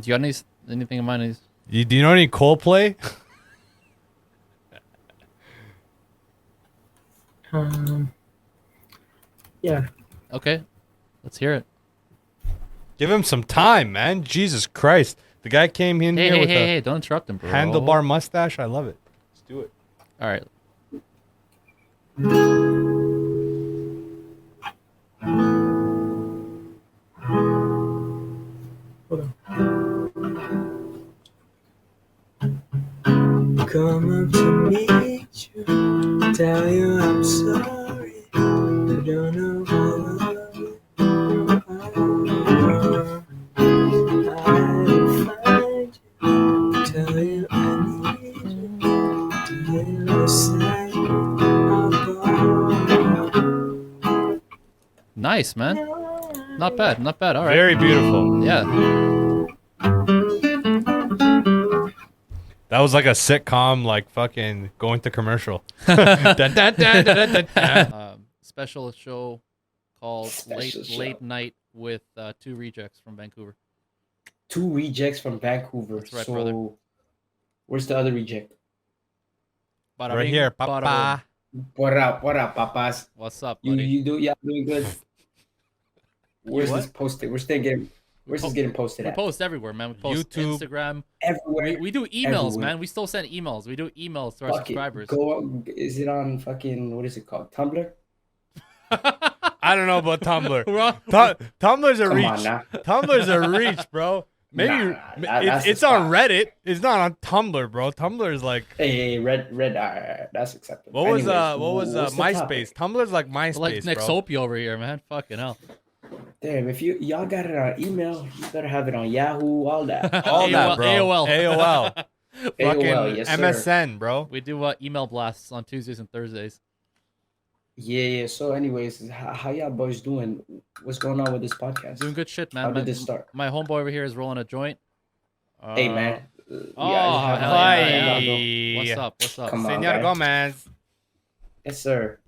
you got anything in mind? Do you know any Coldplay? Yeah. Okay, let's hear it. Give him some time, man. Jesus Christ. The guy came in here with a Hey, don't interrupt him, bro. handlebar mustache. I love it. Let's do it. All right. Hold on. Come up to meet you, tell you I'm sorry. I don't know how I love you. I'll find you, tell you I need you, tell you I'm sad. Nice, man. Not bad. Not bad. All right. Very beautiful. Yeah. That was like a sitcom, like fucking going to commercial. Dun, dun, dun, dun, dun, dun. Special show called Late Night with 2 rejects from Vancouver. 2 rejects from Vancouver. That's right, so, brother. Where's the other reject? Bada Right bing, here, bada papa. What up, papas? boom. What's up, You buddy? y'all doing good? Where's what? this posted? Where's this getting posted We at? post everywhere, man. We post YouTube. Instagram. Everywhere. We do emails, Everywhere. man. We still send emails. We do emails to our Fuck it. subscribers. Is it on fucking, what is it called? Tumblr? I don't know about Tumblr. We're on- Tumblr's a Come reach. on now. Tumblr's a reach, bro. Maybe that's the it's on spot. Reddit. It's not on Tumblr, bro. Tumblr is like Hey, red, that's acceptable. what was Anyways, what's the MySpace? topic? Tumblr's like MySpace, like Nick bro. Soapy over here, man. Fucking hell. Damn, if y'all got it on email, you better have it on Yahoo, all that. All that, bro. AOL. AOL. Fucking AOL, yes, sir. MSN, bro. We do email blasts on Tuesdays and Thursdays. Yeah. So, anyways, how y'all boys doing? What's going on with this podcast? Doing good shit, man. How did this start? My homeboy over here is rolling a joint. Hey, man. Oh, Yeah, hell yeah. yeah. What's up? What's up? Come on. Senor guy. Gomez. Yes, sir.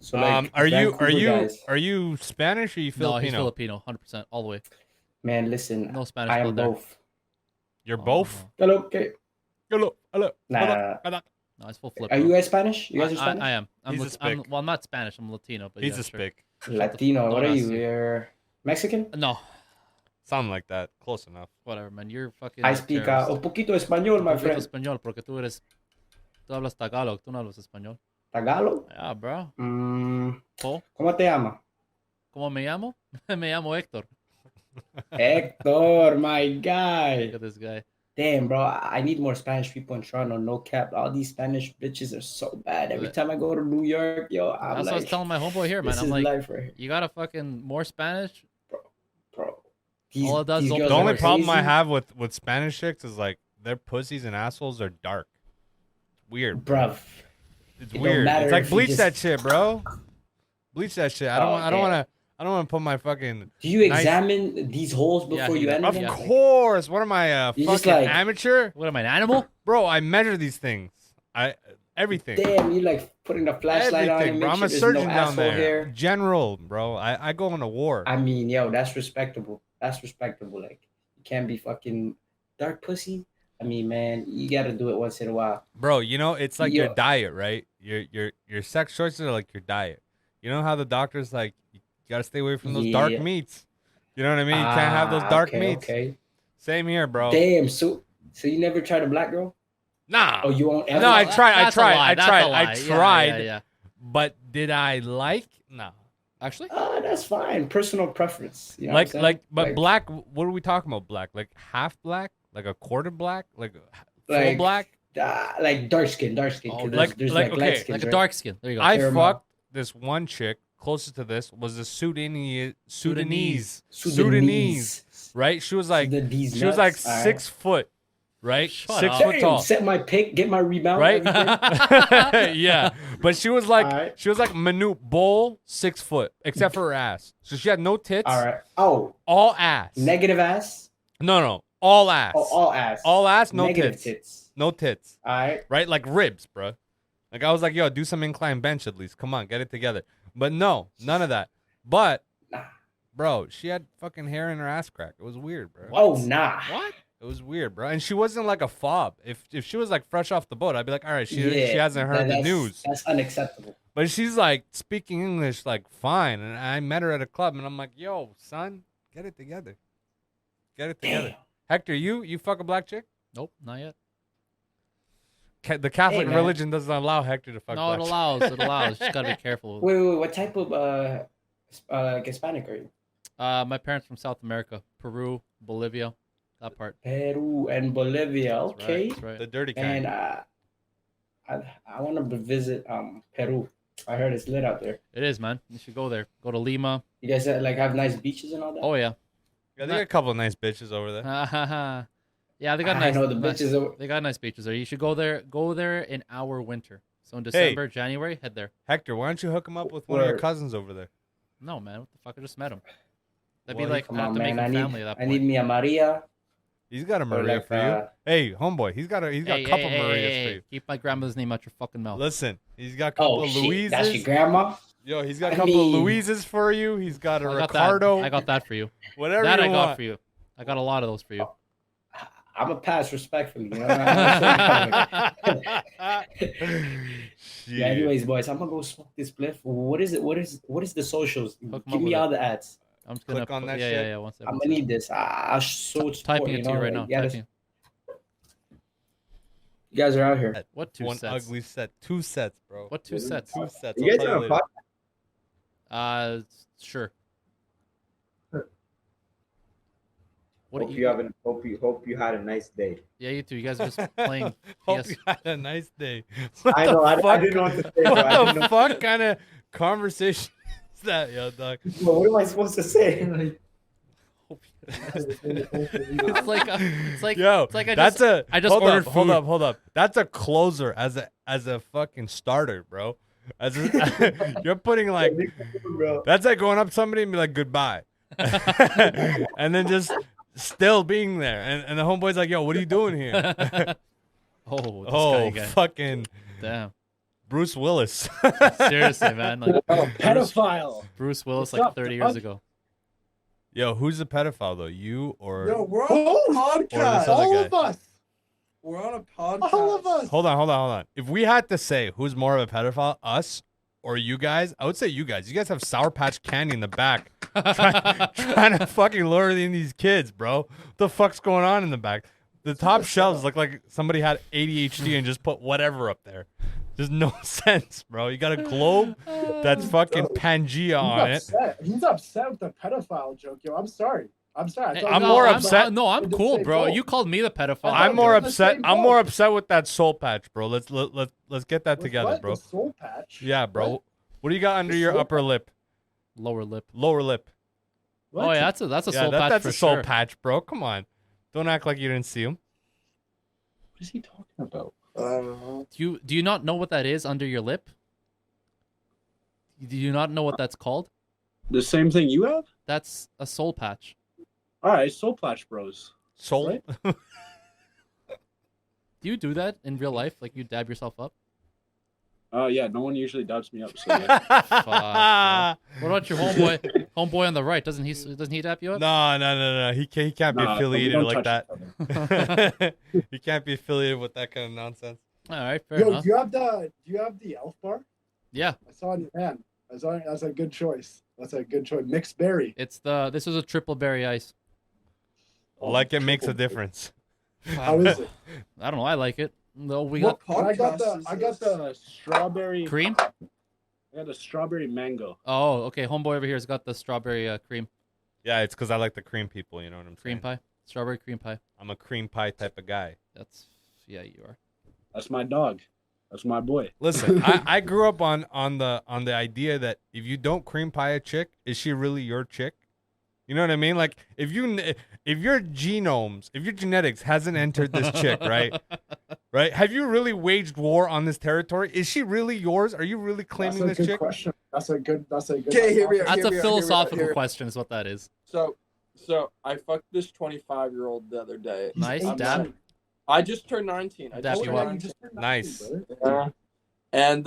So, like, Are Vancouver guys, you Spanish or you No, he's Filipino? Filipino, 100%, all the way. man, listen. No Spanish I am blood there. both. You're both. Hello, okay. Hello. Nah. No, he's full flip. Are bro. you guys Spanish? You guys are Spanish? I am. He's a spick. Well, I'm not Spanish. I'm Latino, but He's yeah, a sure. spick. Latino. Don't What are ask you? you. You're Mexican? No, Something like that. Close enough. whatever, man. You're fucking. I speak terrorist. un poquito español, my Un poquito friend. español, porque tú hablas Tagalog, tú no hablas español. Tagalog? Yeah, bro. ¿Cómo te llamas? ¿Cómo me llamo? Me llamo Héctor. Hector, my Look guy. at this guy. Damn, bro. I need more Spanish people in Toronto. No cap. All these Spanish bitches are so bad. Every time I go to New York, yo, I'm That's what I was like, telling my homeboy here, man. this I'm is like, life right here, you gotta fucking more Spanish. bro. All it does is girls open The Those only are problem I crazy. have with Spanish chicks is like their pussies and assholes are dark. Weird. Bruv. It's It don't weird. matter It's like if you bleach just- that shit, bro. Bleach that shit. I don't damn. want to put my fucking. Do you Nice. examine these holes Yeah, before he you does. enter Of them? Yeah. course. What am I, You fucking just like- amateur? What am I, an animal? Bro, I measure these things. Everything. Damn, you like putting a flashlight on Everything, and bro. make I'm sure a there's surgeon no down asshole there. hair. General, bro. I go into war. I mean, yo, that's respectable. That's respectable. Like, you can't be fucking dark pussy. I mean, man, you gotta do it once in a while. Bro, you know, it's like your Yeah. diet, right? Your sex choices are like your diet. You know how the doctor's like, you gotta stay away from those dark Yeah. meats. You know what I mean? You can't have those dark okay, meats. Okay. Same here, bro. Damn. So you never tried a black girl? Nah. Oh, you won't ever? No, I That's tried. a lie, that's a lie. I Yeah, tried. Yeah. But did I like? No. Actually, That's fine. Personal preference. You know Like, what I'm saying? but black. What are we talking about? Black, like half black, like a quarter black, like full Like, black. like dark skin. 'Cause Oh, there's like, like okay, light skins, like a right? dark skin. There you go. I Fair fucked this one chick closest to this was a Sudanese, right? She was like Sudanese she was like nuts, alright. 6 foot, right? Shut 6 up. foot Damn, tall, set my pick, get my rebound. right? everything. Yeah, but she was like Alright. she was like Manute Bull 6 foot, except for her ass. So she had no tits, All right. Oh, all ass. negative ass. No, all ass. Oh, all ass. All ass, no Negative tits. No tits. All right. Right? Like ribs, bro. Like I was like, yo, do some incline bench at least. Come on, get it together. But no, none of that. But Nah. bro, she had fucking hair in her ass crack. It was weird, bro. Oh, nah. What? It was weird, bro. And she wasn't like a fob. If she was like fresh off the boat, I'd be like, all right, she hasn't heard the news. That's unacceptable. But she's like speaking English like fine. And I met her at a club, and I'm like, yo, son, get it together. Get it together. Damn. Hector, you fuck a black chick? Nope, not yet. The Catholic man. religion doesn't allow Hector to fuck No, black it allows. It allows. Just gotta be careful. Wait. What type of Hispanic are you? My parents from South America, Peru, Bolivia, that part. Peru and Bolivia. That's Okay. right, that's right. The dirty kind. And I want to visit Peru. I heard it's lit out there. It is, man. You should go there. Go to Lima. You guys like have nice beaches and all that. Oh yeah. Yeah, they got a couple of nice bitches over there. Yeah, they got I nice. know the bitches. They got nice beaches there. You should go there. Go there in our winter. So in December, January, head there. Hector, why don't you hook him up with one of your cousins over there? No, man. What the fuck? I just met him. That'd Well, be like come I have on, to make man. him family at that I point. need me a Maria. He's got a Or Maria like, for you. Hey, homeboy, he's got a couple Marias for you. Keep my grandmother's name out your fucking mouth. Listen, he's got a couple Oh of shit, Louises. that's your grandma. Yo, he's got a I couple of mean- Louises for you. He's got a I got Ricardo. That. I got that for you. Whatever That you I got want. for you. I got a lot of those for you. I'm a pass respectfully. You know? Yeah. Shit. Anyways, boys, I'm gonna go smoke this spliff. What is it? What is the socials? Hook 'em up Give me with all it. the ads. I'm just gonna Click on that yeah, shit. yeah. One second. I'm gonna need this. I'll so support, Typing it to you right now. Typing. You guys are out here. What two One sets? ugly set. 2 sets, bro. What 2 sets? 2 sets. You I'll guys tell on you a later. podcast? Sure. What Hope do you have hope you had a nice day. Yeah, you two. You guys are just playing. Hope PS. you had a nice day. I know. I didn't know what to say. Bro. I What didn't the know. fuck kind of conversation is that, yo, dog? Well, what am I supposed to say? It's like Yo, it's like I that's just I just hold ordered up, food. hold up. That's a closer as a fucking starter, bro. You're putting like Bro. that's like going up to somebody and be like goodbye, and then just still being there, and the homeboy's like, yo, what are you doing here? Oh, this Oh, guy. fucking Damn. Bruce Willis. Seriously, man. Like Pedophile. Bruce Willis, What's like up, 30 dog? years ago. Yo, who's the pedophile though? You or? Yo, we're on a podcast. other All guy. of us. We're on a podcast. All of us. Hold on. If we had to say who's more of a pedophile, us or you guys, I would say you guys. You guys have Sour Patch Candy in the back, trying to fucking lure in these kids, bro. What the fuck's going on in the back? The top shelves look like somebody had ADHD and just put whatever up there. There's no sense, bro. You got a globe that's fucking Pangea on it. He's upset with the pedophile joke, yo. I'm sorry. I Hey, thought I'm more upset. No, I'm It didn't cool, say bro. both. You called me the pedophile. I'm thought more they were the upset. same I'm boat. more upset with that soul patch, bro. Let's get that With together, what? bro. The soul patch. Yeah, bro. What? What do you got under The your soul upper lip, Lower lip. lower lip? What? Oh yeah, that's a soul patch that's for a soul sure. patch, bro. Come on, don't act like you didn't see him. What is he talking about? Do you not know what that is under your lip? Do you not know what that's called? The same thing you have? That's a soul patch. All right, soul patch bros. Soul. Right? Do you do that in real life? Like you dab yourself up? Yeah, no one usually dabs me up. So yeah. What about your homeboy? Homeboy on the right, doesn't he dap you up? No. He can't be Nah, we affiliated don't like touch that. each other. He can't be affiliated with that kind of nonsense. All right, fair Yo, enough. do you have the elf bar? Yeah, I saw it in your hand. That's a good choice. That's a good choice. Mixed berry. this is a triple berry ice. Like it makes a difference. How is it? I don't know. I like it. No, we What got I got podcast the is this? the strawberry cream. I got the strawberry mango. Oh, okay. Homeboy over here has got the strawberry cream Yeah, it's because I like the cream people. You know what I'm saying? pie. Strawberry cream pie. I'm a cream pie type of guy. Yeah, you are. That's my dog. That's my boy. Listen, I grew up on the idea that if you don't cream pie a chick, is she really your chick? You know what I mean? Like if your genetics hasn't entered this chick, right? Right? Have you really waged war on this territory? Is she really yours? Are you really claiming That's a this good chick? question. That's a good. Okay, here we are. That's a Here philosophical here. question, is what that is. So I fucked this 25-year-old the other day. Nice I'm dab. not- I just turned 19. I Dab just you turned up. 19. Nice. Yeah. And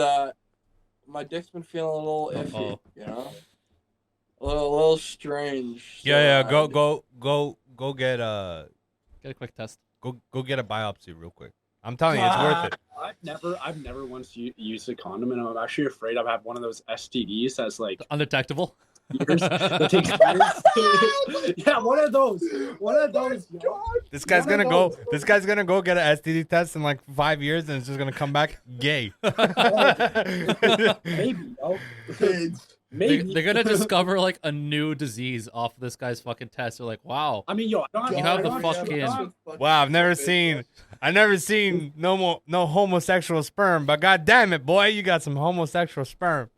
my dick's been feeling a little iffy, Uh-oh. you know, a little strange. So Yeah. I- Go get Get a quick test. Go get a biopsy real quick. I'm telling you, it's worth it. I've never once used a condom, and I'm actually afraid I'll have one of those STDs that's like Undetectable. years. That takes years. Yeah, one of those. Yo. This guy's One gonna of go. those. This guy's gonna go get an STD test in like 5 years, and it's just gonna come back gay. Maybe, yo. They, Maybe. they're gonna discover like a new disease off this guy's fucking test. They're like, wow. I mean, yo, I don't You I have the don't fucking- Wow, I've never seen no homosexual sperm, but god damn it, boy, you got some homosexual sperm.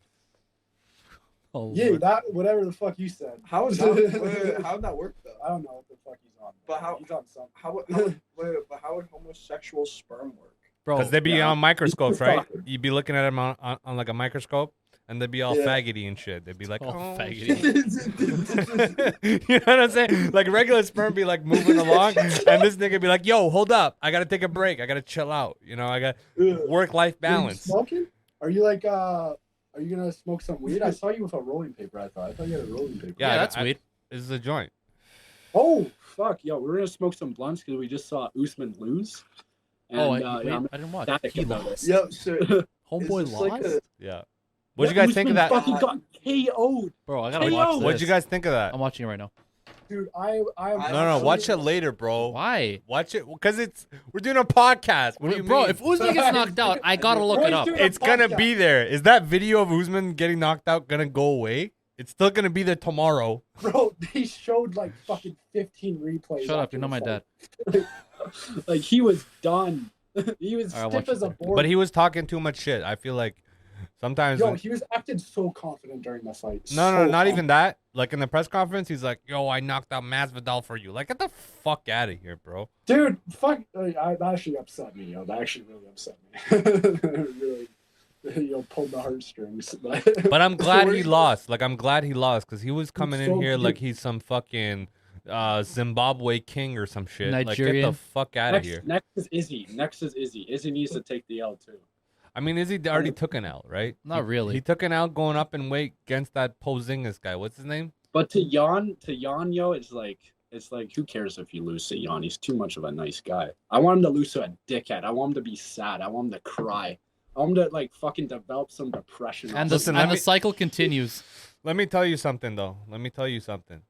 Oh, Yeah, Lord. that whatever the fuck you said. How is that? How'd that work though? I don't know what the fuck he's on. But how- He's on something. But how would homosexual sperm work? Bro, Because they be yeah. on microscopes, right? Fuck. You'd be looking at them on like a microscope, and they'd be all Yeah. faggoty and shit. They'd be like, All oh, faggoty. shit." You know what I'm saying? Like regular sperm be like moving along, and this nigga be like, yo, hold up, I gotta take a break, I gotta chill out. You know, I got Ugh. work-life Are you balance. smoking? Are you like Are you gonna smoke some weed? I saw you with a rolling paper. I thought you had a rolling paper. yeah, I- that's I- weird. This is a joint. Oh, Fuck, yo, we're gonna smoke some blunts because we just saw Usman lose. And, Oh, wait, I didn't watch. ecstatic He about lost. Yo, so Homeboy is this lost. like a- Yeah. What'd you guys think of that? Fucking got KO'd. Bro, I gotta Hey, watch yo! this. What'd you guys think of that? I'm watching it right now. dude, No, watch it later, bro. Why? Watch it because we're doing a podcast. What do you Bro, mean? if Usman gets knocked out, I gotta look it up. It's gonna be there. Is that video of Usman getting knocked out gonna go away? It's still gonna be there tomorrow. Bro, they showed like fucking 15 replays. Shut up, after you know the my dad. fight. Like, he was done. He was All right, stiff watch as a it. board. But he was talking too much shit. I feel like sometimes. Yo, he was acting so confident during the fight. No, So not even that. Like in the press conference, he's like, "Yo, I knocked out Masvidal for you." Like, get the fuck out of here, bro. Dude, fuck. That actually upset me, yo. That actually really upset me. Really, pulled the heartstrings. But I'm glad he Where's- lost. Like, I'm glad he lost because he was coming in so here cute. like he's some fucking Zimbabwe king or some shit. Like, get the Nigerian. fuck out of here. Next is Izzy. Izzy needs to take the L too. I mean, Izzy already took an L, right? Not really. He took an L going up in weight against that Porzingis guy. What's his name? But to Jan, yo, it's like who cares if you lose to Jan? He's too much of a nice guy. I want him to lose to a dickhead. I want him to be sad. I want him to cry. I want him to like fucking develop some depression. And off the, of and the cycle continues. Let me tell you something, though. Let me tell you something.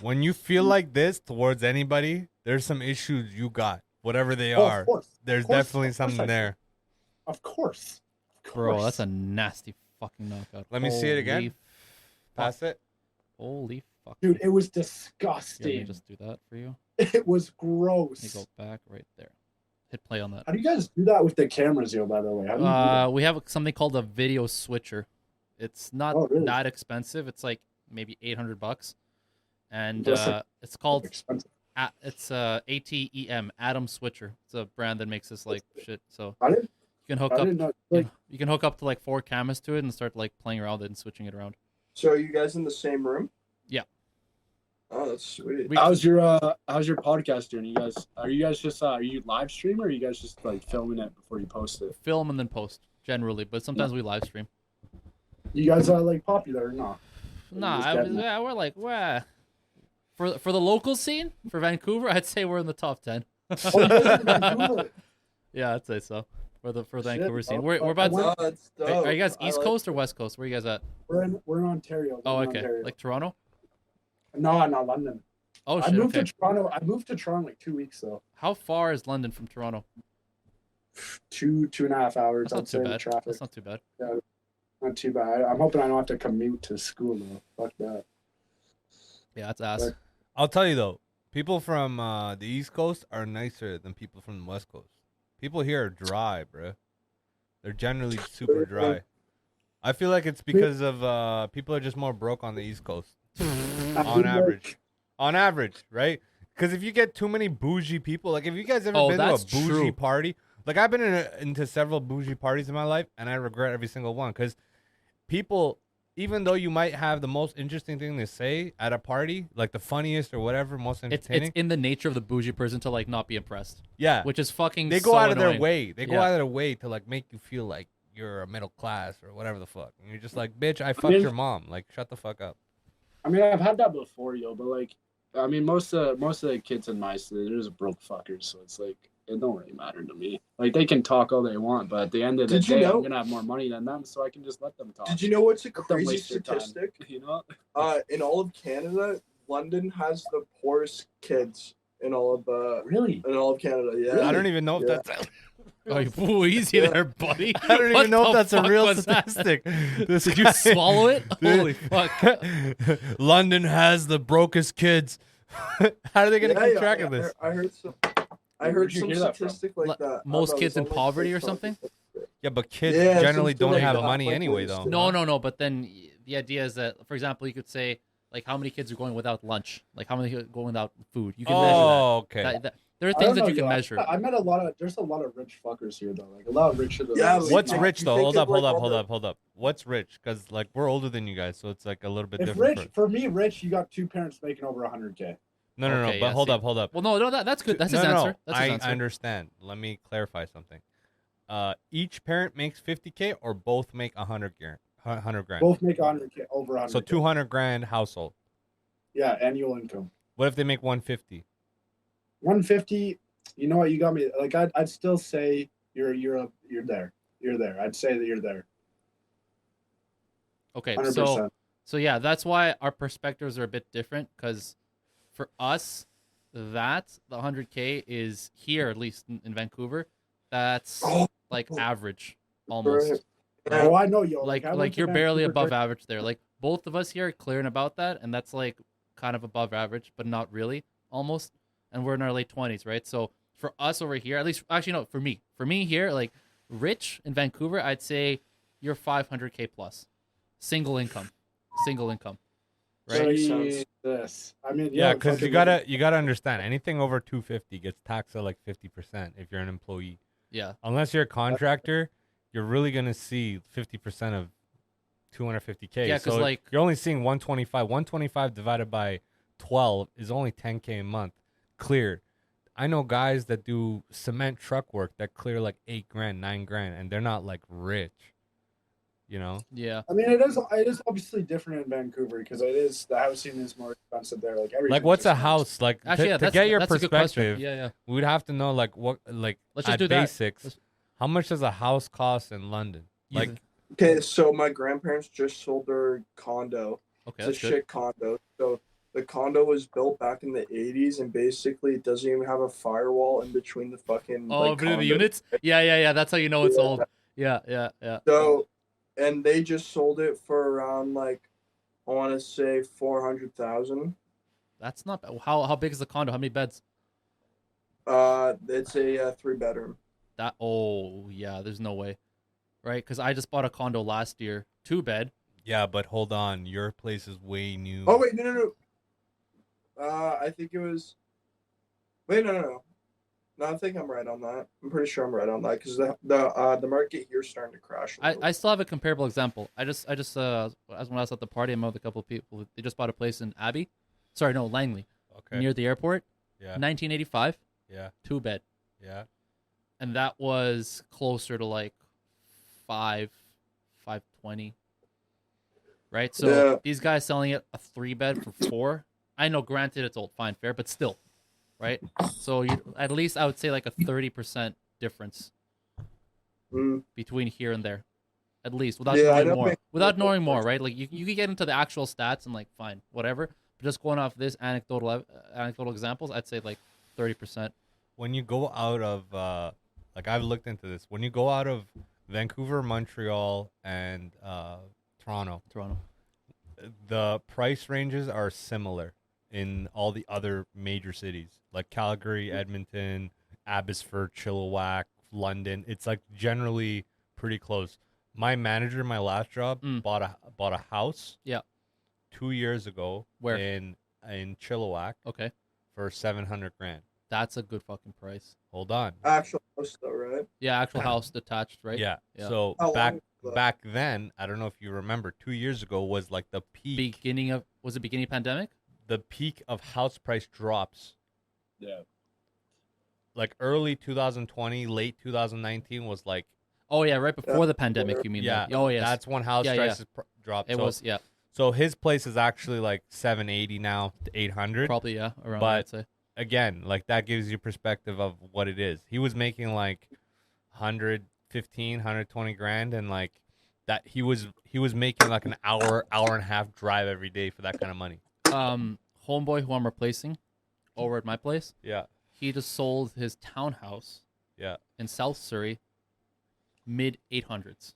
When you feel like this towards anybody, there's some issues you got, whatever they Oh, are. of course. There's Of course, definitely of course something I do. there. Of course. Of Bro, course. that's a nasty fucking knockout. Let me see it again. Holy Pass it. Holy fuck. Dude, it was Here, let me disgusting. just do that for you. It was Let me gross. go back right there. Hit play on that. How do you guys do that with the cameras, yo, by the way? How do you do that? We have something called a video switcher. It's not Oh, really? that expensive. It's like maybe $800, and That's like- it's called Expensive. it's ATEM Atom Switcher. It's a brand that makes this like shit. So I didn't, you can hook I up. didn't know. Like, You can hook up to like 4 cameras to it and start like playing around with it and switching it around. So are you guys in the same room? Yeah. Oh, that's sweet. We- How's your podcast doing? Are you guys just are you live stream or are you guys just like filming it before you post it? Film and then post generally, but sometimes we live stream. you guys are like popular or not? Nah, just getting it. yeah, we're like for the local scene for Vancouver, I'd say we're in the top 10. Oh, you guys are in Vancouver? Yeah, I'd say so. For the Shit, Vancouver scene, bro. we're about. Oh, that's dope. Are you guys I East like Coast or it. West Coast? Where are you guys at? We're in Ontario. Oh, We're in okay, Ontario. like Toronto. No, London. Oh I shit, moved okay. to Toronto. I moved to Toronto like 2 weeks though. How far is London from Toronto? 2.5 hours. That's not I'd say too with bad. traffic. That's not too bad. Not too bad. I'm hoping I don't have to commute to school though. Fuck that. Yeah, that's ass. Right. I'll tell you though, people from the East Coast are nicer than people from the West Coast. People here are dry, bro. They're generally super dry. I feel like it's because of people are just more broke on the East Coast on average. On average, right? Because if you get too many bougie people, like if you guys ever Oh, been to a that's bougie true. party, like I've been into several bougie parties in my life, and I regret every single one. Because people, even though you might have the most interesting thing to say at a party, like the funniest or whatever, most It's entertaining, in the nature of the bougie person to like not be impressed, yeah, which is fucking. they go so out of their annoying. way. They go Yeah. out of their way to like make you feel like you're a middle class or whatever the fuck. And you're just like, bitch, I fucked mean- your mom. Like, shut the fuck up. I mean, I've had that before, yo, but like I mean, most of the kids in my city, they're just broke fuckers. So it's like it don't really matter to me. Like they can talk all they want, but at the end of the day, I'm gonna have more money than them, so I can just let them talk. Did you know what's a Let them crazy waste their time, statistic? You know? In all of Canada, London has the poorest kids in all of Really? Canada. Yeah. I don't even know if Yeah. that's. Oh, ooh, easy there, buddy. I don't What even know the if that's a fuck real was that? statistic. This Did you guy- swallow it? Holy fuck. London has the brokest kids. How are they going to keep track of this? I heard some. I Where'd heard you some hear that from? statistic like that. Most I kids was in on, like, poverty or TikTok. something? Yeah, but kids Yeah, generally something don't like have that. money Like, anyway, what is though. it? No. But then the idea is that, for example, you could say, like, how many kids are going without lunch? Like, how many are going without food? You can measure Oh, okay. that. There are I things don't that know, you can yo. measure. I met a lot of. There's a lot of rich fuckers here though. Like a lot richer than Yeah, us. like, What's you rich though? think Hold of, up, like, hold up, all hold the- up, hold up. What's rich? Because like we're older than you guys, so it's like a little bit If different. rich, for me, rich, you got two parents making over 100K. No. Okay, But yeah, hold see. up, hold up. Well, no, that's good. That's his No, answer. That's his I answer. understand. Let me clarify something. Each parent makes 50K, or both make 100 grand. Both make 100K over 100K. So 200 grand household. Yeah, annual income. What if they make 150? 150. You know what? You got me. Like I'd still say you're there. You're there. I'd say that you're there. Okay, 100%. so yeah, that's why our perspectives are a bit different. Because for us, the 100K is here, at least in Vancouver. That's like average, almost. Right. Oh, I know, yo. Like I went to you're barely Vancouver above during- average there. Like both of us here are clearing about that, and that's like kind of above average, but not really, almost. And we're in our late 20s, right? So for us over here, at least, actually no, for me here, like rich in Vancouver, I'd say you're 500K plus, single income, right? Jesus. I mean, Yeah, yo, because fucking you gotta understand, anything over 250 gets taxed at like 50% if you're an employee. Yeah, Unless you're a contractor, you're really gonna see 50% of 250K. Yeah, 'cause, so like- you're only seeing 125. 125 divided by 12 is only 10K a month cleared. I know guys that do cement truck work that clear like 8 grand, 9 grand, and they're not like rich. You know? yeah. I mean, it is obviously different in Vancouver because the housing is more expensive there. Like everything. Like, what's a house? Like, Actually, yeah, to get your that's a good question. perspective, Yeah. we'd have to know like what, like Let's just at do that. basics. Let's- How much does a house cost in London? You- Like, Okay, so my grandparents just sold their condo. okay, It's a that's good. shit condo. So the condo was built back in the 80s, and basically it doesn't even have a firewall in between the fucking. Oh, like, between the condos. units? Yeah. That's how you know it's Yeah. old. Yeah. So, and they just sold it for around like, I want to say 400,000. That's not bad. How big is the condo? How many beds? It's a 3-bedroom. Oh yeah, there's no way, right? Because I just bought a condo last year, 2-bed. yeah, but hold on, your place is way new. Oh wait, no. I think it was. Wait, no. No, I think I'm right on that. I'm pretty sure I'm right on that because the market here is starting to crash. a little. I still have a comparable example. I just as when I was at the party, I met with a couple of people. They just bought a place in Langley, Okay. near the airport. Yeah. 1985, Yeah. 2-bed, Yeah. and that was closer to like 520. Right, so Yeah. these guys selling it a 3-bed for 4. I know, granted, it's old, fine, fair, but still, right? So at least I would say like a 30% difference Mm. between here and there, at least, without Yeah, I knowing don't more. think- Without knowing more, right? Like you could get into the actual stats and like fine, whatever. But just going off this anecdotal examples, I'd say like 30%. When you go out of, like I've looked into this, when you go out of Vancouver, Montreal, and Toronto, the price ranges are similar in all the other major cities like Calgary, Edmonton, Abbotsford, Chilliwack, London. It's like generally pretty close. My manager, my last job, bought a house. Yeah. 2 years ago. Where? In Chilliwack Okay, for 700 grand. that's a good fucking price. Hold on. Actual house though, right? Yeah, actual house detached, right? Yeah. Yeah. So How back long was that? back then, I don't know if you remember, 2 years ago was like the peak. Beginning of pandemic? The peak of house price drops. Yeah. Like early 2020, late 2019 was like, Oh yeah, right before the pandemic. You mean? yeah, that. Oh yes. that's when house Yeah, yeah. prices dropped. It so, was, yeah. So his place is actually like 780 now to 800. Probably, yeah, around But- there, I'd say. Again, like that gives you perspective of what it is. He was making like 115, 120 grand, and like that he was making like an hour and a half drive every day for that kind of money. Homeboy who I'm replacing over at my place, Yeah, he just sold his townhouse yeah. in South Surrey, mid 800s.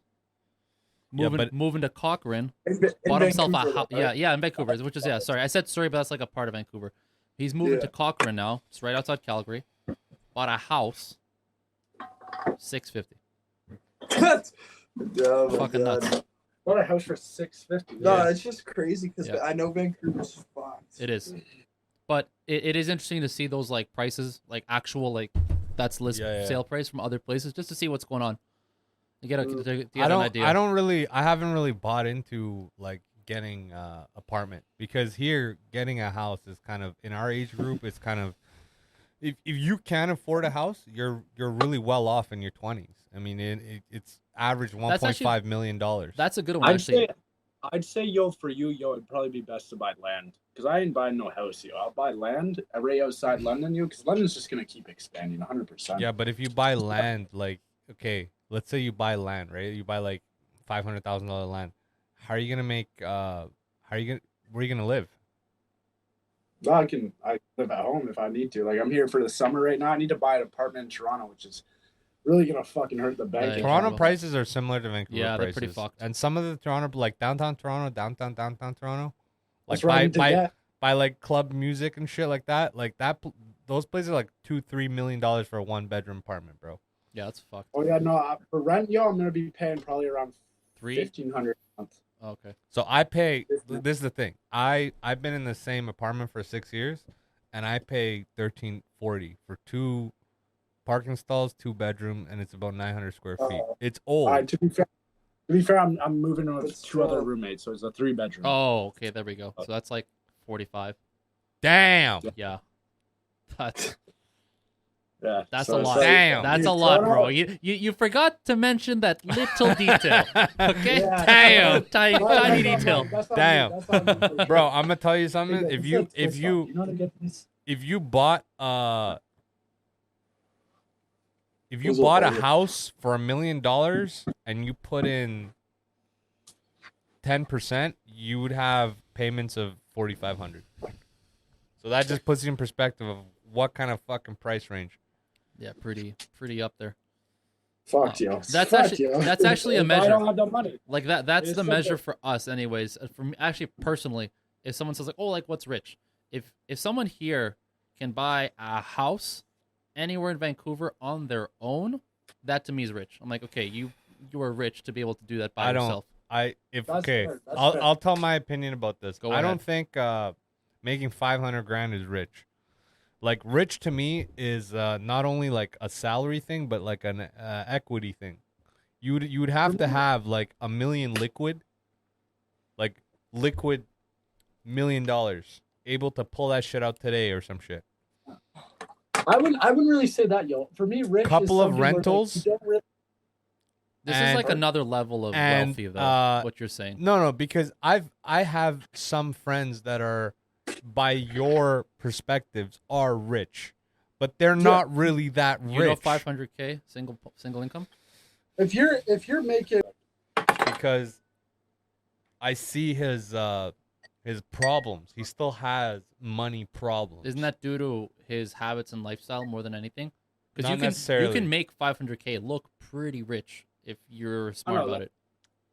Yeah, Moving to Cochrane, In bought himself a Vancouver, house. right? Yeah, in Vancouver, which is sorry, I said Surrey, but that's like a part of Vancouver. He's moving Yeah. to Cochrane now. It's right outside Calgary. Bought a house, 650. Oh my Fucking God. nuts. Bought a house for $650. No, Yeah. it's just crazy because Yeah. I know Vancouver's fucked. It is, but it is interesting to see those like prices, like actual like that's list Yeah, yeah. sale price from other places, just to see what's going on. You get to get I an don't. idea. I haven't really bought into like getting apartment, because here getting a house is kind of, in our age group, it's kind of, if you can afford a house, you're really well off in your 20s. I mean, it's average $1.5 million. That's a good one. Actually, I'd say, yo, for you, yo, it'd probably be best to buy land. Because I ain't buying no house, yo. I'll buy land right outside London, yo, because London's just going to keep expanding 100%. Yeah, but if you buy land, like, okay, let's say you buy land, right? You buy like $500,000 land. How are you gonna make? Where are you gonna live? No, I live at home if I need to. Like, I'm here for the summer right now. I need to buy an apartment in Toronto, which is really going to fucking hurt the bank. Yeah, Toronto well. prices are similar to Vancouver Yeah, they're prices. pretty fucked. And some of the Toronto, like downtown Toronto, downtown Toronto, like What's wrong with that? by like club music and shit like that, those places are like $2-3 million for a 1-bedroom apartment, bro. yeah, that's fucked. Oh, yeah, no. For rent, yo, I'm going to be paying probably around 3. $1,500 a month. Oh, okay. So I pay. This is the thing. I've been in the same apartment for 6 years, and I pay $1,340 for 2 parking stalls, 2-bedroom, and it's about 900 square feet. It's old. All right, to be fair, I'm moving in with That's 2 other still- roommates, so it's a 3-bedroom. Oh, okay. There we go. So that's like 45. Damn. Yeah, that's Yeah, that's so a it's lot. like- Damn. That's a Dude, lot, Toronto- bro. You forgot to mention that little detail. Okay. Yeah. Damn. Tiny No, that's tiny on me. detail. That's on me. Damn. That's on me for sure. Bro, I'm gonna tell you something. It's If like you twist up. You know how to get this? if you bought if you Those are bought a better. house for $1 million and you put in 10%, you would have payments of $4,500. So that just puts you in perspective of what kind of fucking price range. Yeah, pretty up there. Fuck you. That's Fuck actually- you. that's actually a If measure. I don't have the money. Like that's It's the such measure a- for us, anyways. For me, actually, personally, if someone says like, "Oh, like what's rich?" If someone here can buy a house anywhere in Vancouver on their own, that to me is rich. I'm like, okay, you are rich to be able to do that by I don't- yourself. That's That's fair. That's fair. I'll tell my opinion about this. Go I don't ahead. think making 500 grand is rich. Like, rich to me is not only like a salary thing, but like an equity thing. You would have to have like $1 million liquid, like liquid $1 million, able to pull that shit out today or some shit. I wouldn't really say that, yo. For me, rich Couple is of something where, like, rentals. you don't really- This is And- like another level of and, wealthy, though. What you're saying. No, because I have some friends that are, by your perspectives, are rich, but they're not really that rich. You know, 500K single income. if you're making because I see his problems. He still has money problems. Isn't that due to his habits and lifestyle more than anything? Because Not you necessarily. can make 500K look pretty rich if you're smart know, about it.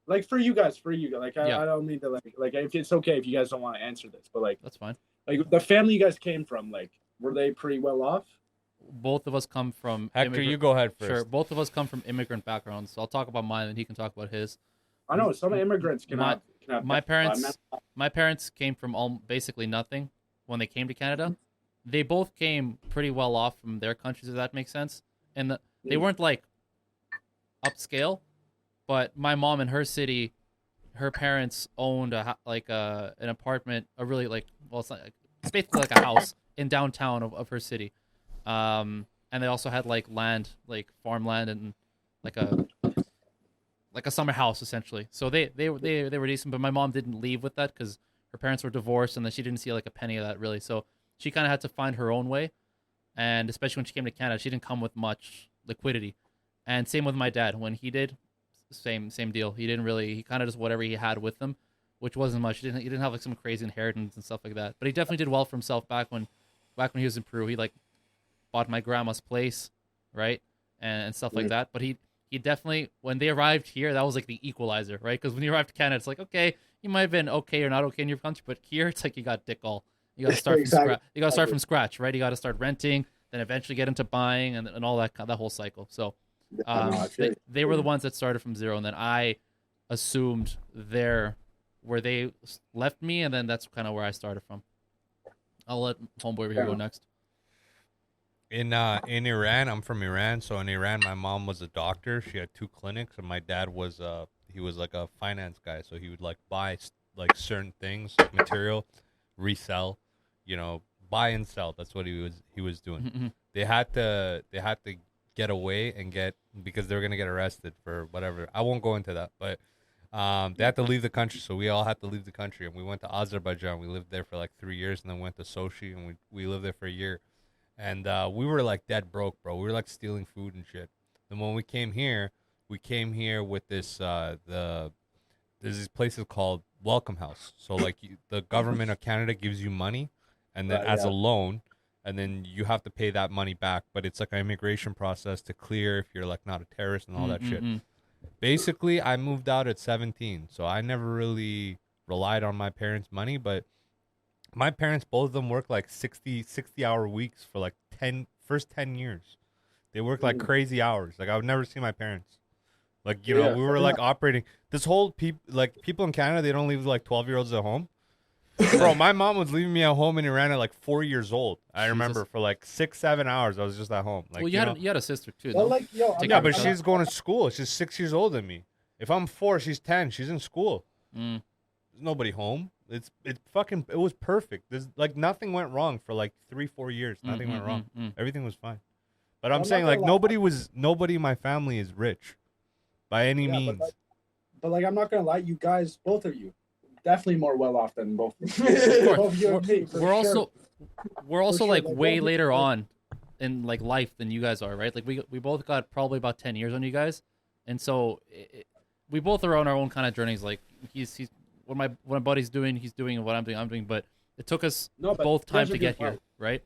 like for you guys, like Yeah. I don't mean to like if it's okay if you guys don't want to answer this, but like That's fine. the family you guys came from, like were they pretty well off? Both of us come from Hector, you go ahead first. Sure. Both of us come from immigrant backgrounds, so I'll talk about mine, and he can talk about his. I know some immigrants can My- have My that. parents, my parents came from basically nothing when they came to Canada. They both came pretty well off from their countries, if that makes sense. And they weren't like upscale, but my mom in her city, her parents owned an apartment, a really it's basically like a house in downtown of her city. And they also had like land, like farmland and like like a summer house essentially. So they were decent, but my mom didn't leave with that because her parents were divorced, and then she didn't see like a penny of that really. So she kind of had to find her own way, and especially when she came to Canada, she didn't come with much liquidity. And same with my dad. When he did, same deal. He didn't really. He kind of just whatever he had with him, which wasn't much. He didn't have like some crazy inheritance and stuff like that. But he definitely did well for himself back when he was in Peru. He like bought my grandma's place, right, and stuff like that. But he definitely, when they arrived here, that was like the equalizer, right? Because when you arrived to Canada, it's like, okay, you might have been okay or not okay in your country, but here it's like you got dick all. You got to start from scratch. You got to start from scratch, right? You got to start renting, then eventually get into buying, and all that whole cycle. So they were the ones that started from zero, and then I assumed where they left me, and then that's kind of where I started from. I'll let homeboy over here go next. In Iran, I'm from Iran, so in Iran, my mom was a doctor. She had 2 clinics, and my dad was he was like a finance guy, so he would like buy like certain things, material, resell, buy and sell. That's what he was doing. Mm-hmm. They had to get away and because they were gonna get arrested for whatever. I won't go into that, but they had to leave the country, so we all had to leave the country, and we went to Azerbaijan. We lived there for like 3 years, and then went to Sochi, and we lived there for a year. And we were like dead broke, bro. We were like stealing food and shit. And when we came here with this there's these places called Welcome House. So like the government of Canada gives you money, and then as a loan, and then you have to pay that money back. But it's like an immigration process to clear if you're like not a terrorist and all that shit. Basically, I moved out at 17, so I never really relied on my parents' money, but my parents, both of them, worked like 60-hour weeks for like first 10 years. They worked like crazy hours. Like I would never see my parents. Like, we were like operating this whole people in Canada, they don't leave like 12-year-olds at home. Bro, my mom was leaving me at home in Iran at like 4 years old. I remember for like 6-7 hours I was just at home. Like, well, you had a sister too. Well, no? like, Yeah, but she's going to school. She's 6 years older than me. If I'm 4, she's 10. She's in school. There's nobody home. It was perfect. There's like nothing went wrong for like 3-4 years. Nothing went wrong. Everything was fine. But I'm saying like nobody in my family is rich by any means. But like I'm not gonna lie, you guys, both of you, definitely more well off than both. Of course. We're also like way later on in like life than you guys are, right? Like we both got probably about 10 years on you guys, and so we both are on our own kind of journeys. Like he's what my buddy's doing, he's doing, and what I'm doing. But it took us both time to get here, right?